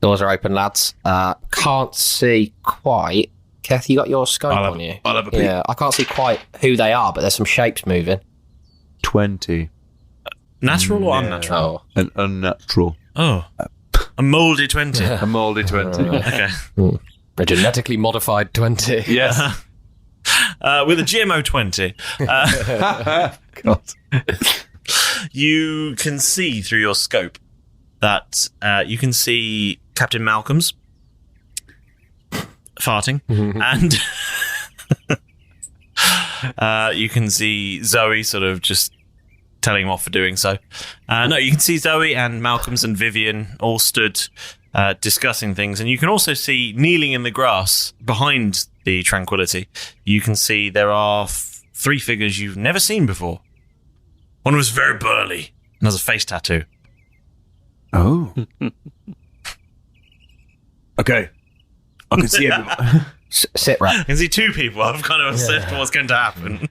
Doors are open, lads. Can't see quite. Keth, you got your scope on you? I'll have a peek. Yeah, I can't see quite who they are, but there's some shapes moving. 20. Natural or unnatural? An unnatural. Oh. A mouldy 20. A mouldy 20. Okay. A genetically modified 20. Yes. With a GMO 20. God. You can see through your scope that you can see Captain Malcolm's farting, and you can see Zoe sort of just telling him off for doing so. No, you can see Zoe and Malcolm's and Vivian all stood discussing things, and you can also see kneeling in the grass behind the Tranquility. You can see there are 3 figures you've never seen before. One was very burly and has a face tattoo. Oh. Okay. I can see everyone. Sit right. I can see 2 people. I've kind of assessed what's going to happen.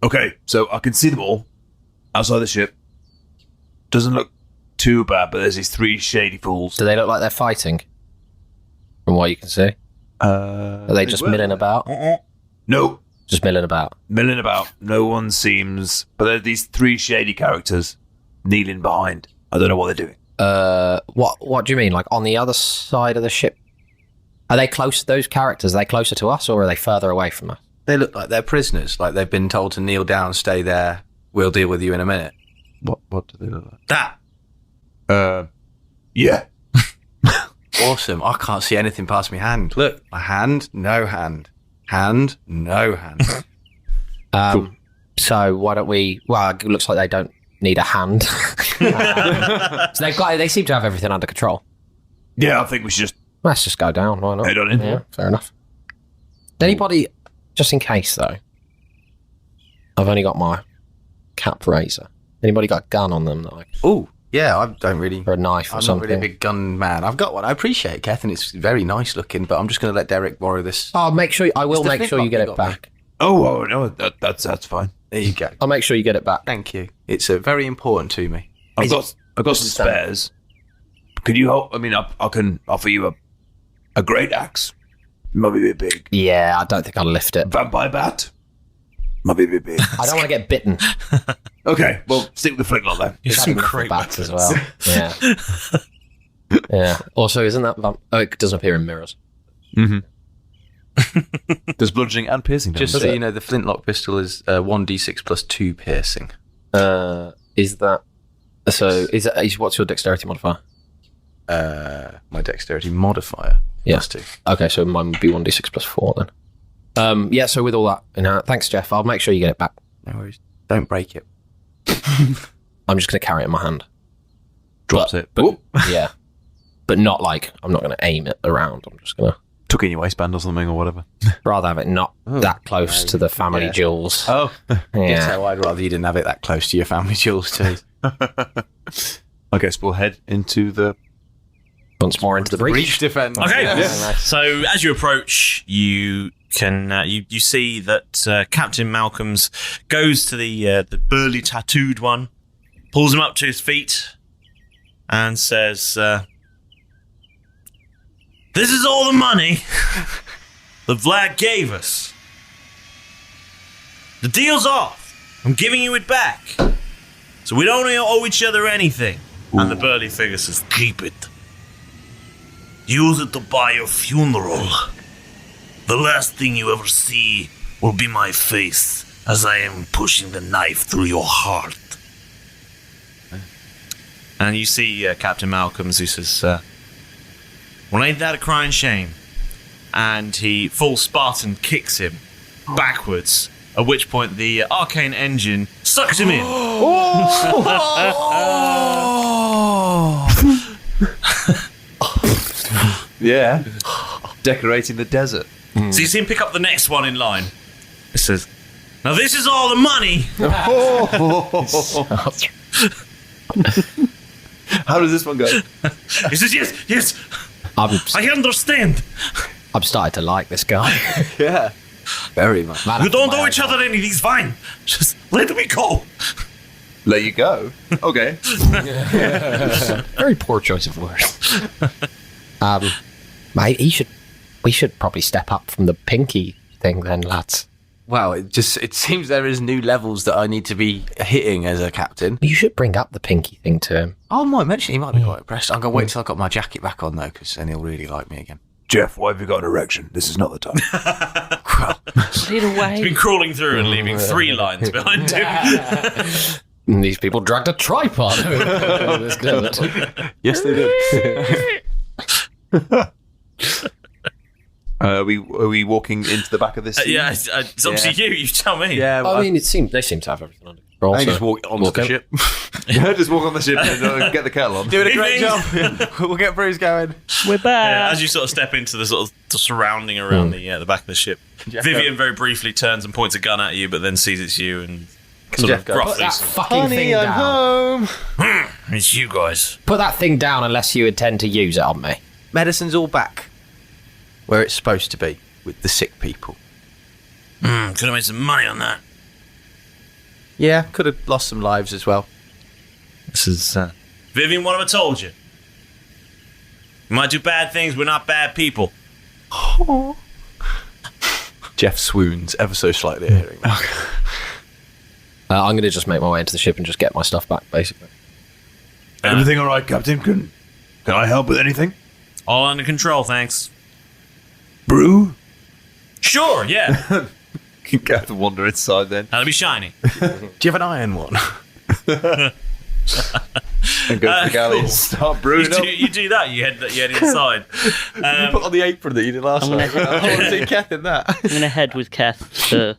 Okay, so I can see them all outside the ship. Doesn't look too bad, but there's these 3 shady fools. Do they look like they're fighting? From what you can see? Are they just milling about? No. Just milling about? Milling about. No one seems... But there are these 3 shady characters kneeling behind. I don't know what they're doing. What do you mean? Like on the other side of the ship? Are they close, those characters? Are they closer to us or are they further away from us? They look like they're prisoners, like they've been told to kneel down, stay there, we'll deal with you in a minute. What do they look like? That. Yeah. Awesome. I can't see anything past my hand. Look, my hand, no hand. Hand, no hand. Cool. So why don't we... Well, it looks like they don't need a hand. So they seem to have everything under control. Yeah, I think we should just... Let's just go down, why not? Head on in. Yeah, fair enough. Anybody... Just in case, though, I've only got my cap razor. Anybody got a gun on them? Oh, yeah, I don't really... Or a knife or something. I'm not really a big gun man. I've got one. I appreciate it, Keth, and it's very nice looking, but I'm just going to let Derek borrow this. I will make sure you get it back. Oh, no, that's fine. There you go. I'll make sure you get it back. Thank you. It's very important to me. I've got some spares. Could you help? I mean, I can offer you a great axe. Might be a bit big. Yeah, I don't think I'll lift it. Vampire bat? Might be a bit big. I don't want to get bitten. Okay, well, stick with the flintlock then. You've some great bats as well. Yeah. Yeah. Also, isn't that... it doesn't appear in mirrors. Mm-hmm. There's bludgeoning and piercing. Just so you know, the flintlock pistol is 1d6 plus 2 piercing. Is that... So, what's your dexterity modifier? My dexterity modifier. Yes. 2. Okay, so mine would be 1d6 plus 4 then. Yeah, so with all that, thanks, Jeff. I'll make sure you get it back. No worries. Don't break it. I'm just going to carry it in my hand. Drops it. But, yeah. But not like, I'm not going to aim it around. I'm just going to... Tuck it in your waistband or something or whatever. Rather have it not that close to the family jewels. Oh. Yeah. So I'd rather you didn't have it that close to your family jewels too. Okay, so we'll head into the... Once more into the breach defense. Okay, Yeah. So as you approach, you can you see that Captain Malcolm's goes to the burly tattooed one, pulls him up to his feet, and says, "This is all the money that Vlad gave us. The deal's off. I'm giving you it back. So we don't owe each other anything." Ooh. And the burly figure says, "Keep it. Use it to buy your funeral. The last thing you ever see will be my face as I am pushing the knife through your heart." And you see Captain Malcolms, who says, Well, ain't that a crying shame? And he full Spartan kicks him backwards, at which point the arcane engine sucks him in. Yeah. Decorating the desert. So you see him pick up the next one in line. It says, now this is all the money. How does this one go? He says, yes, I understand. I'm starting to like this guy. Yeah. Very much. You don't owe each other anything, it's fine. Just let me go. Let you go? Okay. Very poor choice of words. Mate, we should probably step up from the pinky thing then, lads. Well, it seems there is new levels that I need to be hitting as a captain. You should bring up the pinky thing to him. I might mention he might be quite impressed. I'm going to wait till I've got my jacket back on, though, because then he'll really like me again. Jeff, why have you got an erection? This is not the time. Lead away. He's been crawling through and leaving 3 lines behind him. These people dragged a tripod over this desert. Yes, they did. Are we walking into the back of this scene? Yeah, it's up to you. You tell me. Yeah, well, I mean, they seem to have everything under control. I just walk onto the ship. Yeah, just walk on the ship and get the kettle on. Doing a great job. We'll get Bruce going. We're back. As you sort of step into the sort of the surrounding around the back of the ship, Vivian very briefly turns and points a gun at you, but then sees it's you and sort of Put roughly. that fucking thing down. home. It's you guys. Put that thing down unless you intend to use it on me. Medicine's all back where it's supposed to be with the sick people. Could have made some money on that. Yeah, could have lost some lives as well. This is Vivian. What have I told you? We might do bad things. We're not bad people. Jeff swoons ever so slightly at hearing that. I'm going to just make my way into the ship and just get my stuff back, basically. Everything all right, Captain? Can I help with anything? All under control, thanks. Brew? Sure, yeah. You have to wander inside then. That'll be shiny. Do you have an iron one? And go to the galley and start brewing up. You do that, you head inside. You put on the apron that you did last night. I want to see Keth in that. I'm going to head with Keth to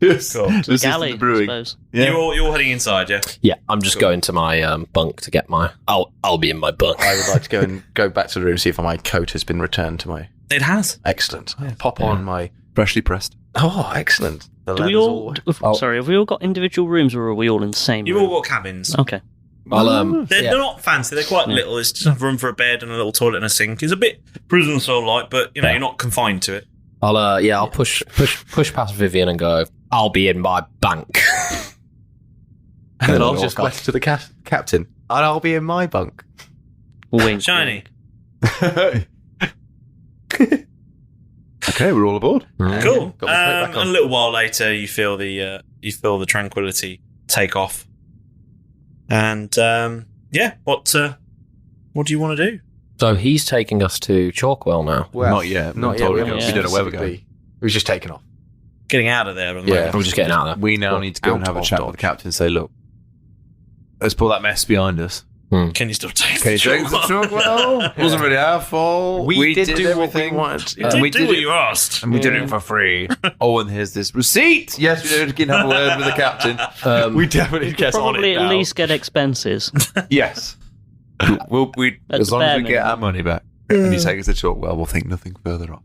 Yes. Cool. the galley, I suppose. Yeah. You're all heading inside, yeah? Yeah, I'm just going to my bunk to get my... I'll be in my bunk. I would like to go and go back to the room, see if my coat has been returned to my... It has. Excellent. Pop on my... Freshly pressed. Oh, excellent. The Do we leather's all... Sorry, have we all got individual rooms or are we all in the same You've room? all got cabins. Okay. They're not fancy. They're quite little. It's just enough room for a bed and a little toilet and a sink. It's a bit prison soul-like, but you're not confined to it. I'll push past Vivian and go, I'll be in my bunk. And then I'll just west to the captain. And I'll be in my bunk. Wink. Shiny. Okay, we're all aboard. Cool. Got my coat back on. A little while later, you feel the tranquility take off, and what do you want to do? So he's taking us to Chalkwell now. Well, Not yet. Not yet. We We don't know where we're going. We've just taken off. Getting out of there. Yeah. We're just getting out of there. We now need to go and have a chat with the captain and say, look, let's pull that mess behind us. Can you still take Can you take the Chalkwell? Wasn't really our fault. We did do everything. what we You wanted. did do what you asked. And we did it for free. Oh, and here's this receipt. Yes, we can have a word with the captain. We definitely get on Probably it at now. least get expenses. Yes. We At as the long as bare we get minimum. our money back. And you take us to Chalkwell, we'll think nothing further of.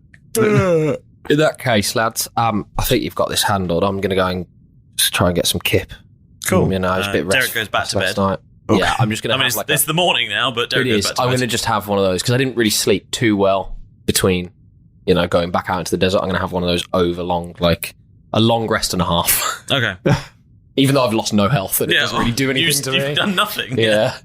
In that case, lads, I think you've got this handled. I'm going to go and just try and get some kip. Cool. You know, it's a bit Derek rest- goes back to last bed. night. Okay. Yeah, I'm just going I to mean, have it's the morning now, but Derek It goes is. back to I'm bed. going to just have one of those because I didn't really sleep too well between, going back out into the desert. I'm going to have one of those a long rest and a half. Okay. Even though I've lost no health and it doesn't really do anything to me. You've done nothing. Yeah.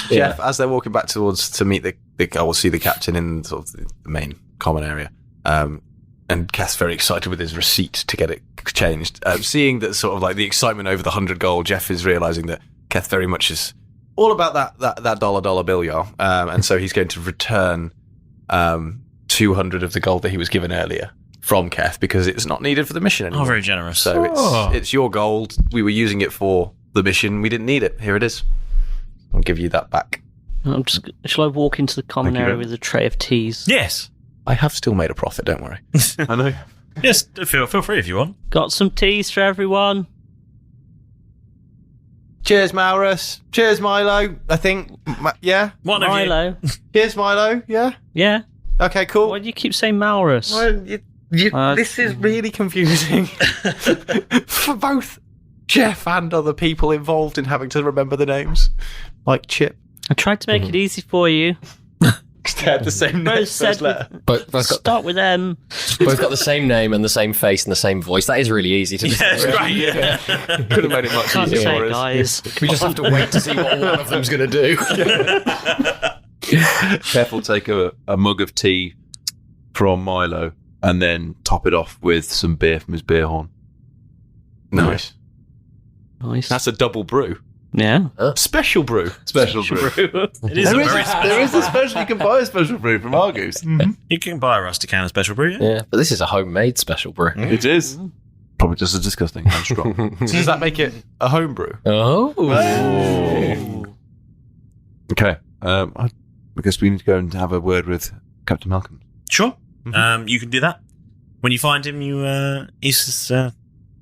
Jeff, as they're walking back towards to meet I will see the captain in sort of the main common area. And Keth's very excited with his receipt to get it changed. Seeing that sort of like the excitement over the 100 gold, Jeff is realizing that Keth very much is all about that dollar bill, y'all. And so he's going to return 200 of the gold that he was given earlier from Keth because it's not needed for the mission anymore. Oh, very generous. So it's your gold. We were using it for the mission. We didn't need it. Here it is. I'll give you that back. Shall I walk into the common area with a tray of teas? Yes. I have still made a profit, don't worry. I know. Yes, feel free if you want. Got some teas for everyone. Cheers, Maurus. Cheers, Milo. I think, yeah? One of Milo. Cheers, Milo. Yeah? Yeah. Okay, cool. Why do you keep saying Maurus? Well, this is really confusing for both Jeff and other people involved in having to remember the names, like Chip. I tried to make it easy for you. They had the same name. Start with M. Both got the same name and the same face and the same voice. That is really easy to do. Yeah, that's right. Yeah. Could have made it much Can't easier say, for us. guys. We just have to wait to see what one of them's going to do. Keth will take a mug of tea from Milo and then top it off with some beer from his beer horn. Nice. Nice. That's a double brew. Yeah. Special brew. Special brew. It is There is a special. You can buy a special brew from Argus. You can buy a rusty can of special brew, yeah? Yeah, but this is a homemade special brew. It is. Probably just as disgusting and strong. So does that make it a home brew? Oh. Okay. I guess we need to go and have a word with Captain Malcolm. Sure. You can do that. When you find him, he's just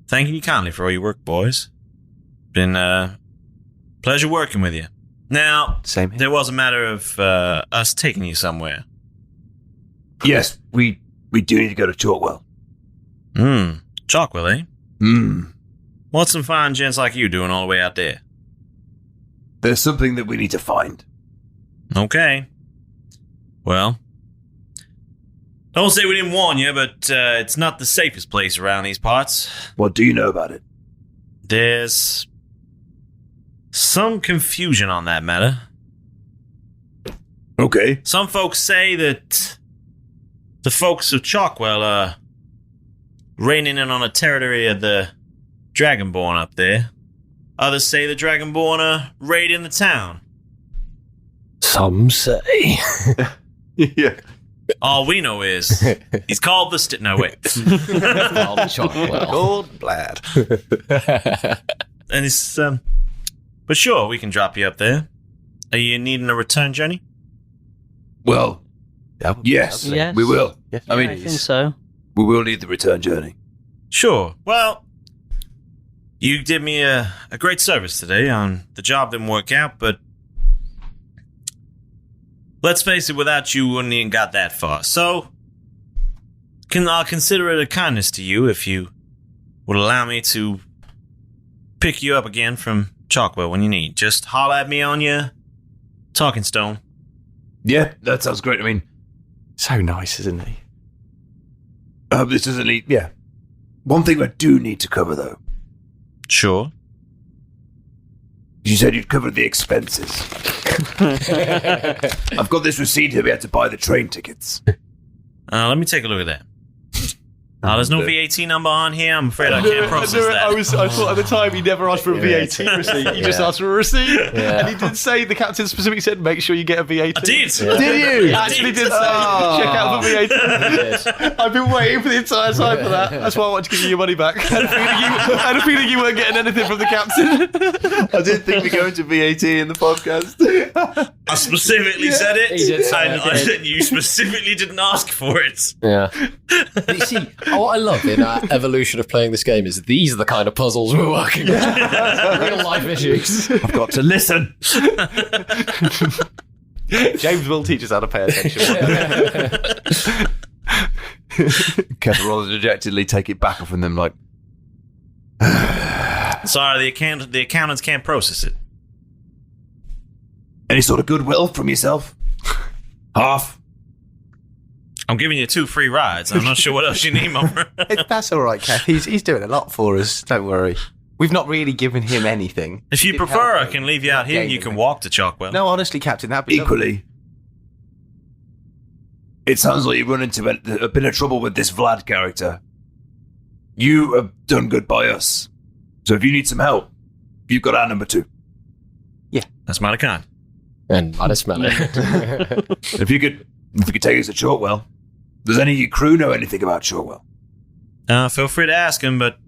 thanking you kindly for all your work, boys. Been pleasure working with you. Now, Same here. there was a matter of us taking you somewhere. Yes, we do need to go to Chalkwell. Chalkwell, eh? What's some fine gents like you doing all the way out there? There's something that we need to find. Okay. Well, don't say we didn't warn you, but it's not the safest place around these parts. What do you know about it? There's some confusion on that matter. Okay. Some folks say that the folks of Chalkwell are reigning in on a territory of the Dragonborn up there. Others say the Dragonborn are raiding the town. Some say. Yeah. All we know is he's called the no wait. Gold Blad. And it's but sure, we can drop you up there. Are you needing a return journey? Well, yes, Yes. we will. Yes. I mean, I think so. we will need the return journey. Sure. Well, you did me a great service today. The job didn't work out, but let's face it, without you, we wouldn't even got that far. So, I'll consider it a kindness to you if you would allow me to pick you up again from Chalkwell when you need. Just holler at me on your talking stone. Yeah, that sounds great. I mean, So nice, isn't he? this isn't neat. Yeah. One thing I do need to cover, though. Sure. You said you'd covered the expenses. I've got this receipt here. We had to buy the train tickets. Let me take a look at that. There's no VAT number on here. I'm afraid I can't process that. I thought at the time he never asked for a VAT receipt. He just asked for a receipt. Yeah. And he did say, the captain specifically said, make sure you get a VAT. I did. Yeah. Did you? He actually did say, check out for VAT. Yes. I've been waiting for the entire time for that. That's why I wanted to give you your money back. I had a feeling you weren't getting anything from the captain. I did think we're going to VAT in the podcast. I specifically said it. He did say and it, did. you specifically didn't ask for it. Yeah. But you see, what I love in our evolution of playing this game is these are the kind of puzzles we're working on. Real life issues. I've got to listen. James will teach us how to pay attention. Keth will rather dejectedly take it back off and them like, Sorry, the accountants can't process it. Any sort of goodwill from yourself? Half? I'm giving you 2 free rides. I'm not sure what else you need, Mummer. That's all right, Keth. He's doing a lot for us. Don't worry. We've not really given him anything. If you prefer, I can leave you out here and you can walk to Chalkwell. No, honestly, Captain, that'd be Equally. It sounds like you've run into a bit of trouble with this Vlad character. You have done good by us. So if you need some help, you've got our number 2. Yeah. That's mighty kind. And mighty smelly. If you could take us to Chalkwell. Does any of your crew know anything about Chalkwell? Feel free to ask them, but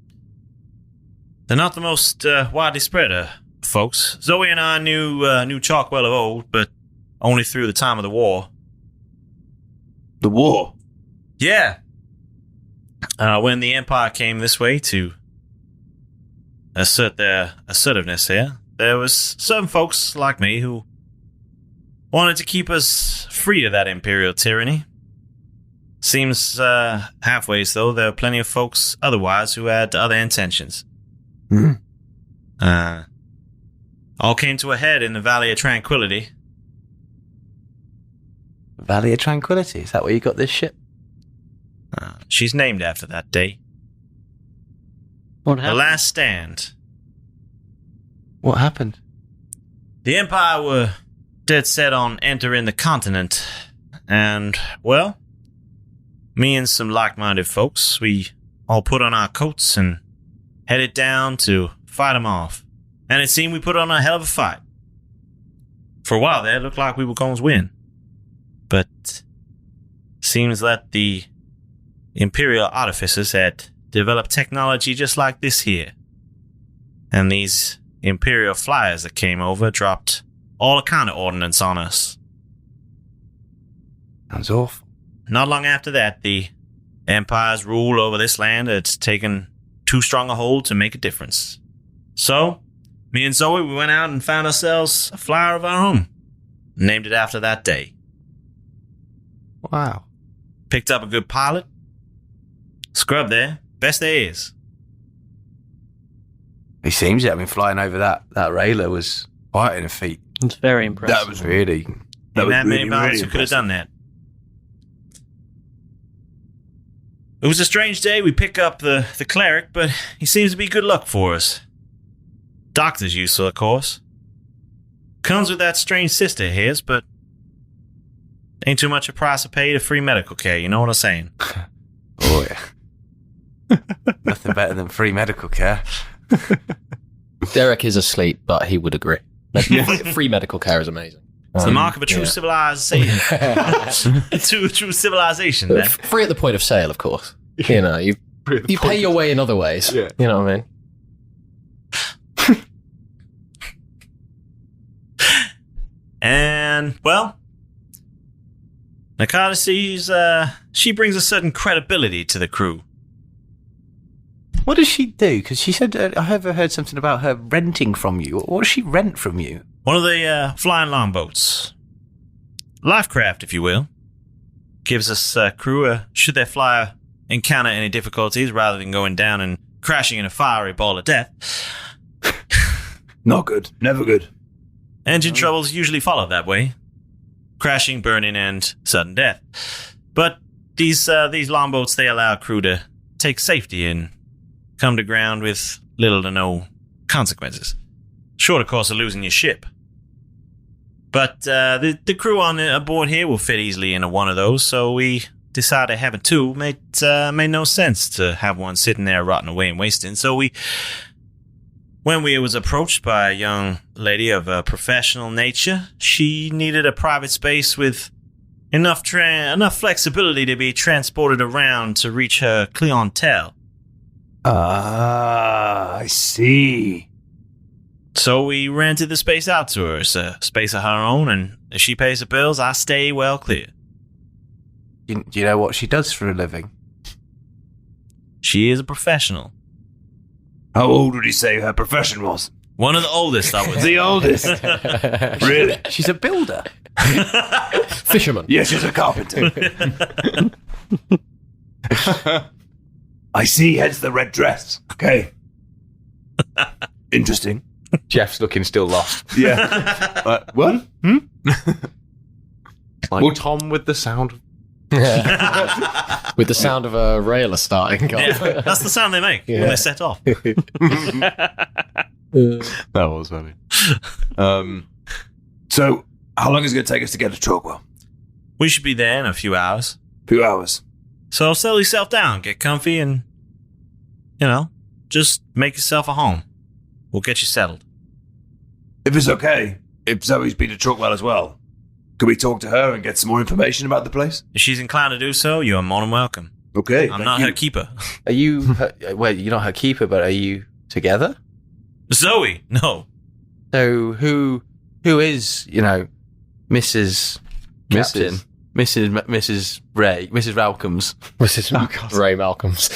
they're not the most widely spread folks. Zoe and I knew Chalkwell of old, but only through the time of the war. The war? Yeah. When the Empire came this way to assert their assertiveness here, there was some folks like me who wanted to keep us free of that Imperial tyranny. Seems halfways, though, there are plenty of folks otherwise who had other intentions. All came to a head in the Valley of Tranquility. Valley of Tranquility? Is that where you got this ship? She's named after that day. What happened? The Last Stand. What happened? The Empire were dead set on entering the continent. And, well, me and some like-minded folks, we all put on our coats and headed down to fight them off. And it seemed we put on a hell of a fight. For a while there, it looked like we were going to win. But seems that the Imperial artificers had developed technology just like this here. And these Imperial flyers that came over dropped all kind of ordnance on us. Sounds awful. Not long after that, the Empire's rule over this land had taken too strong a hold to make a difference. So, me and Zoe, we went out and found ourselves a flyer of our own. Named it after that day. Wow. Picked up a good pilot. Scrub there. Best there is. He seems it. I mean, flying over that railer was quite in a feat. It's very impressive. That was really... That was many pilots who could have done that. It was a strange day. We pick up the cleric, but he seems to be good luck for us. Doctor's useful, of course. Comes with that strange sister of his, but ain't too much a price to pay to free medical care, you know what I'm saying? Oh, yeah. Nothing better than free medical care. Derek is asleep, but he would agree. Free medical care is amazing. It's the mark of a true civilization. true civilization, then. Free at the point of sale, of course. You know, you pay your way in other ways. Yeah. You know what I mean? And, well, Nakata sees, she brings a certain credibility to the crew. What does she do? Because she said, I have heard something about her renting from you. What does she rent from you? One of the flying longboats. Lifecraft, if you will. Gives us crew, should their flyer encounter any difficulties, rather than going down and crashing in a fiery ball of death. Not good. Never good. Engine troubles usually follow that way. Crashing, burning, and sudden death. But these longboats, they allow crew to take safety and come to ground with little to no consequences. Short, of course, of losing your ship. But the crew on aboard here will fit easily into one of those, so we decided having two made no sense to have one sitting there rotting away and wasting. So when we was approached by a young lady of a professional nature, she needed a private space with enough flexibility to be transported around to reach her clientele. Ah, I see. So we rented the space out to her. It's a space of her own, and if she pays the bills, I stay well clear. Do you know what she does for a living? She is a professional. How old would you say her profession was? One of the oldest, I would say. The oldest? Really? She's a builder. Fisherman. Yeah, she's a carpenter. I see, hence the red dress. Okay. Interesting. Jeff's looking still lost. Yeah. What? Like Tom with the sound of... With the sound of a railer starting. Yeah, that's the sound they make when they set off. That was funny. So, how long is it going to take us to get to Chalkwell? We should be there in a few hours. Few hours. So settle yourself down, get comfy, and, just make yourself a home. We'll get you settled. If it's okay, if Zoe's been to Chalkwell as well, could we talk to her and get some more information about the place? If she's inclined to do so, you are more than welcome. Okay. I'm not her keeper. Are you... you're not her keeper, but are you together? Zoe, no. So who is, Mrs. Captain, Mrs. Ray, Mrs. Malcolms. Mrs. Ray Malcolms.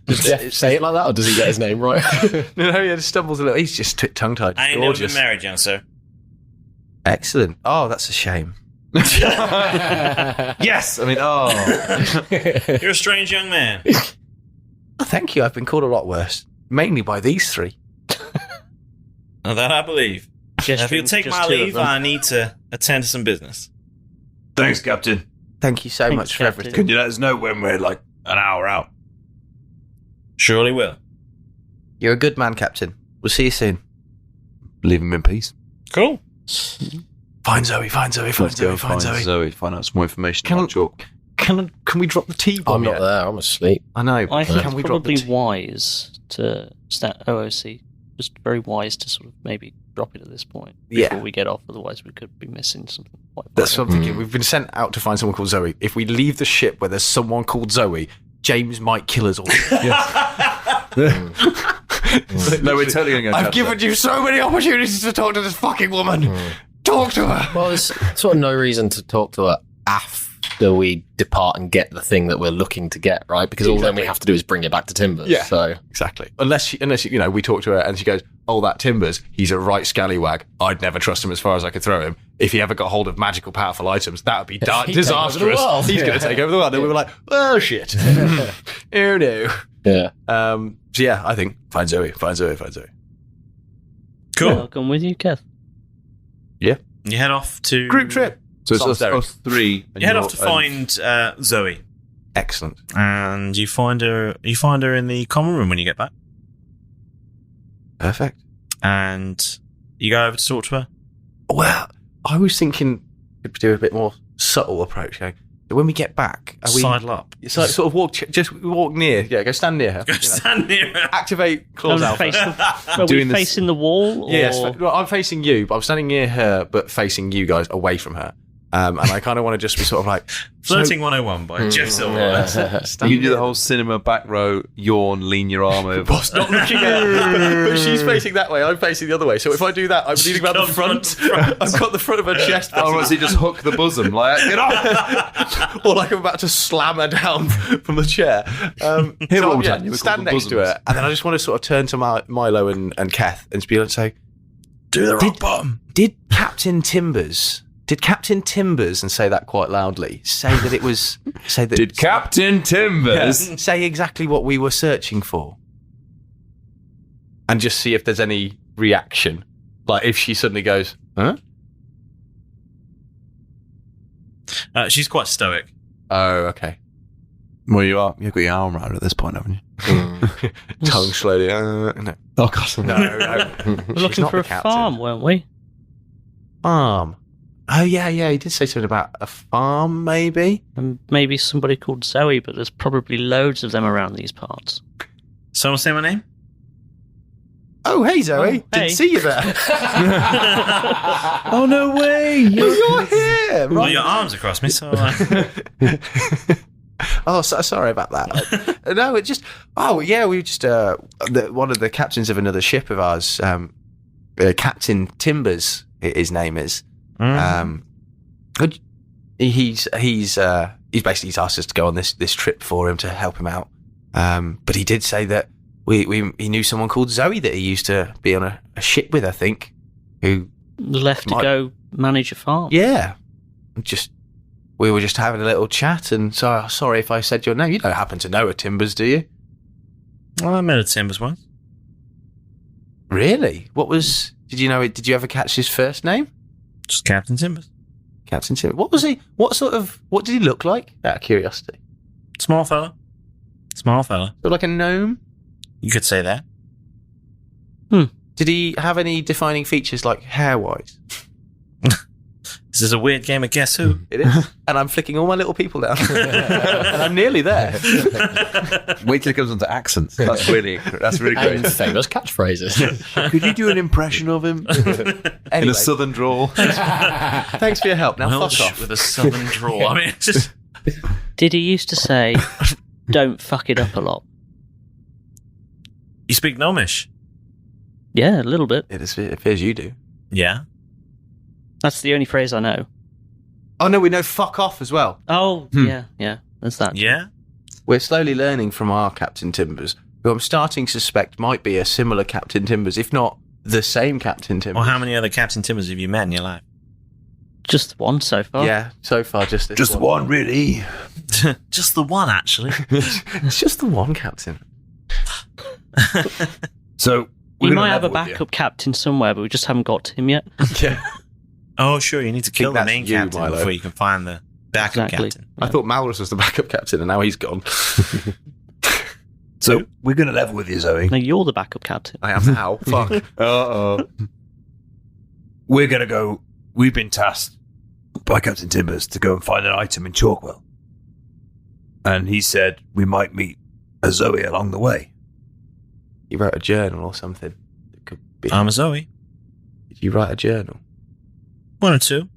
Does Jeff say it like that, or does he get his name right? No, he just stumbles a little. He's just tongue-tied. I ain't never been married, young sir. Excellent. Oh, that's a shame. Yes! I mean, You're a strange young man. Oh, thank you. I've been called a lot worse. Mainly by these three. Now that I believe. Now, if you'll take my leave, I need to attend to some business. Thanks, Captain. Thank you so much for everything. Can you let us know when we're like an hour out? Surely will. You're a good man, Captain. We'll see you soon. Leave him in peace. Cool. Find Zoe. Find Zoe. Find Zoe. Find Zoe. Find out some more information about Chalk. Can we drop the T-bomb? I'm not there. I'm asleep. I know. I think Can we it's drop the probably wise to OOC. Just very wise to sort of maybe drop it at this point before we get off. Otherwise, we could be missing something quite vital. That's what I'm thinking. We've been sent out to find someone called Zoe. If we leave the ship where there's someone called Zoe, James might kill us all. No, we're totally going to go. I've given you so many opportunities to talk to this fucking woman. Talk to her. Well, there's sort of no reason to talk to her after we depart and get the thing that we're looking to get, right? Because all then we have to do is bring it back to Timbers. Yeah, so exactly. Unless we talk to her and she goes, "Oh, that Timbers, he's a right scallywag. I'd never trust him as far as I could throw him. If he ever got hold of magical, powerful items, that would be disastrous. He's going to take over the world." And we were like, "Oh shit, oh no." Yeah. So yeah, I think find Zoe. Cool. Welcome with you, Keth. Yeah. You head off to group trip. So it's us three. You head off to find Zoe. Excellent. And you find her in the common room when you get back. Perfect. And you go over to talk to her. Well, I was thinking we'd do a bit more subtle approach. Going, when we get back, sidle up. So sort of walk near. Yeah, go stand near her. Stand near her. Activate claws alpha. Are we facing the wall? Or? Yes, I'm facing you, but I'm standing near her, but facing you guys away from her. And I kind of want to just be sort of like Flirting 101 by Jeff Silver. You can do the whole cinema back row, yawn, lean your arm over. Boss not looking at her. But she's facing that way, I'm facing the other way. So if I do that, I'm leaning around the front. I've got the front of her chest. Oh, so you just hook the bosom, like, get off! Or like I'm about to slam her down from the chair. Roll Britannia, stand next to her. And then I just want to sort of turn to Milo and Keth and be able to say, do the rock bottom. Did Captain Timbers, and say that quite loudly, did Captain Timbers say exactly what we were searching for? And just see if there's any reaction. Like if she suddenly goes, huh? She's quite stoic. Oh, okay. Well, you've got your arm around her at this point, haven't you? Tongue slowly. No. Oh, God. No. We're looking for a farm, weren't we? Farm. Oh, yeah, he did say something about a farm, maybe? And maybe somebody called Zoe, but there's probably loads of them around these parts. Someone say my name? Oh, hey, Zoe. Didn't see you there. Oh, no way. You're here. Well, your arms across me, so... Oh, sorry about that. No, it just... Oh, yeah, we just... one of the captains of another ship of ours, Captain Timbers, his name is... He's basically asked us to go on this trip for him to help him out. But he did say that he knew someone called Zoe that he used to be on a ship with, I think, who left to go manage a farm. Yeah, we were just having a little chat, and so sorry if I said your name. You don't happen to know a Timbers, do you? Well, I met a Timbers once. Really? Did you know it? Did you ever catch his first name? Just Captain Timbers. Captain Timbers. What was he? What did he look like? Out of curiosity. Small fella. So like a gnome? You could say that. Did he have any defining features like hair-wise? This is a weird game of Guess Who. It is. And I'm flicking all my little people down. And I'm nearly there. Wait till it comes onto accents. That's really great. And famous catchphrases. Could you do an impression of him? In a southern drawl? Thanks for your help. Now fuck off. With a southern drawl. I mean, just... Did he used to say, don't fuck it up a lot? You speak Gnomish? Yeah, a little bit. It appears you do. Yeah. That's the only phrase I know. Oh no, we know fuck off as well. Oh, yeah, there's that. Yeah? We're slowly learning from our Captain Timbers, who I'm starting to suspect might be a similar Captain Timbers, if not the same Captain Timbers. Well, how many other Captain Timbers have you met in your life? Just one so far. Yeah, so far just this Just one, really. Just the one, actually. It's just the one, Captain. So we might have a backup captain somewhere, but we just haven't got to him yet. Yeah. Oh, sure, you need to kill the main captain Milo. before you can find the backup captain. I thought Malrus was the backup captain, and now he's gone. So we're going to level with you, Zoe. No, you're the backup captain. I am now. Fuck. Uh-oh. We're going to go... We've been tasked by Captain Timbers to go and find an item in Chalkwell. And he said we might meet a Zoe along the way. You wrote a journal or something. It could be. I'm a Zoe. Did you write a journal? 1 or 2.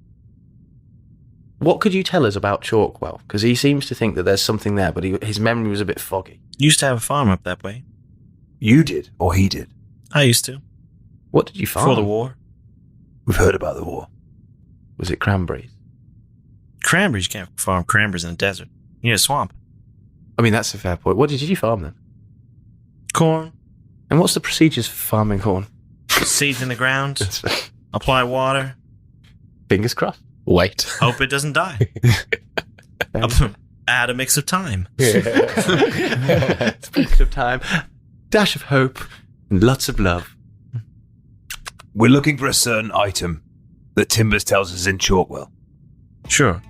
What could you tell us about Chalkwell? Because he seems to think that there's something there, but his memory was a bit foggy. Used to have a farm up that way. You did, or he did? I used to. What did you farm? Before the war. We've heard about the war. Was it cranberries? Cranberries? You can't farm cranberries in the desert. You need a swamp. I mean, that's a fair point. What did you farm then? Corn. And what's the procedures for farming corn? Seeds in the ground. Apply water. Fingers crossed. Wait. Hope it doesn't die. Add a mix of time. Sprinkle of time. Dash of hope. And lots of love. We're looking for a certain item that Timbers tells us is in Chalkwell. Sure.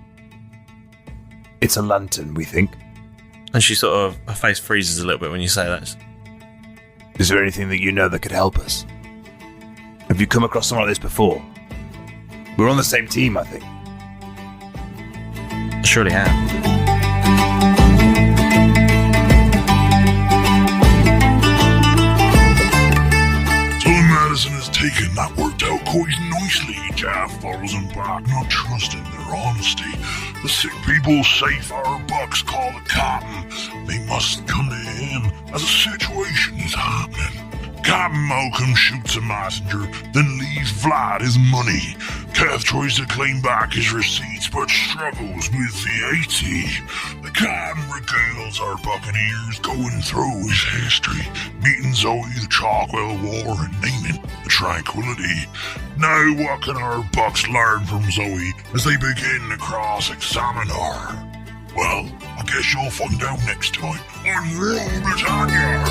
It's a lantern, we think. And she sort of, her face freezes a little bit when you say that. Is there anything that you know that could help us? Have you come across something like this before? We're on the same team, I think. I surely have. So Madison has taken. That worked out quite nicely. Jaff follows him back, not trusting their honesty. The sick people safe our Bucks call the captain. They must come to him as a situation is happening. Captain Malcolm shoots a messenger, then leaves Vlad his money. Keth tries to claim back his receipts, but struggles with VAT. The captain regales our buccaneers going through his history, meeting Zoe, the Chalkwell War, and naming the Tranquility. Now what can our Bucks learn from Zoe as they begin to cross-examine her? Well, I guess you'll find out next time on Roll Britannia.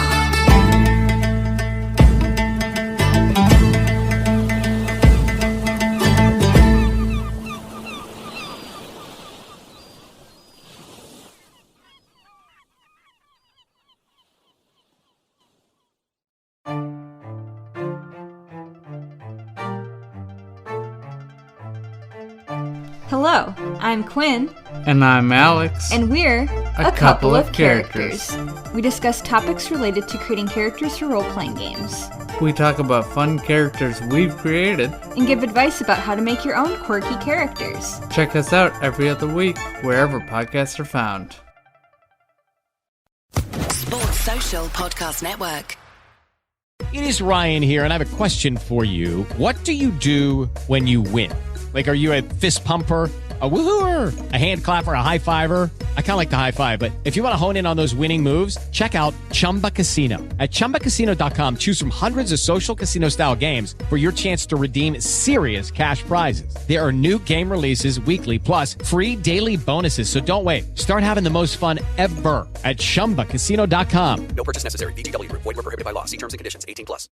Hello, I'm Quinn. And I'm Alex. And we're a couple of characters. We discuss topics related to creating characters for role-playing games. We talk about fun characters we've created. And give advice about how to make your own quirky characters. Check us out every other week, wherever podcasts are found. Sports Social Podcast Network. It is Ryan here, and I have a question for you. What do you do when you win? Like, are you a fist pumper, a woohooer, a hand clapper, a high fiver? I kind of like the high five, but if you want to hone in on those winning moves, check out Chumba Casino. At ChumbaCasino.com, choose from hundreds of social casino-style games for your chance to redeem serious cash prizes. There are new game releases weekly, plus free daily bonuses, so don't wait. Start having the most fun ever at ChumbaCasino.com. No purchase necessary. VGW Group. Void where prohibited by law. See terms and conditions. 18+.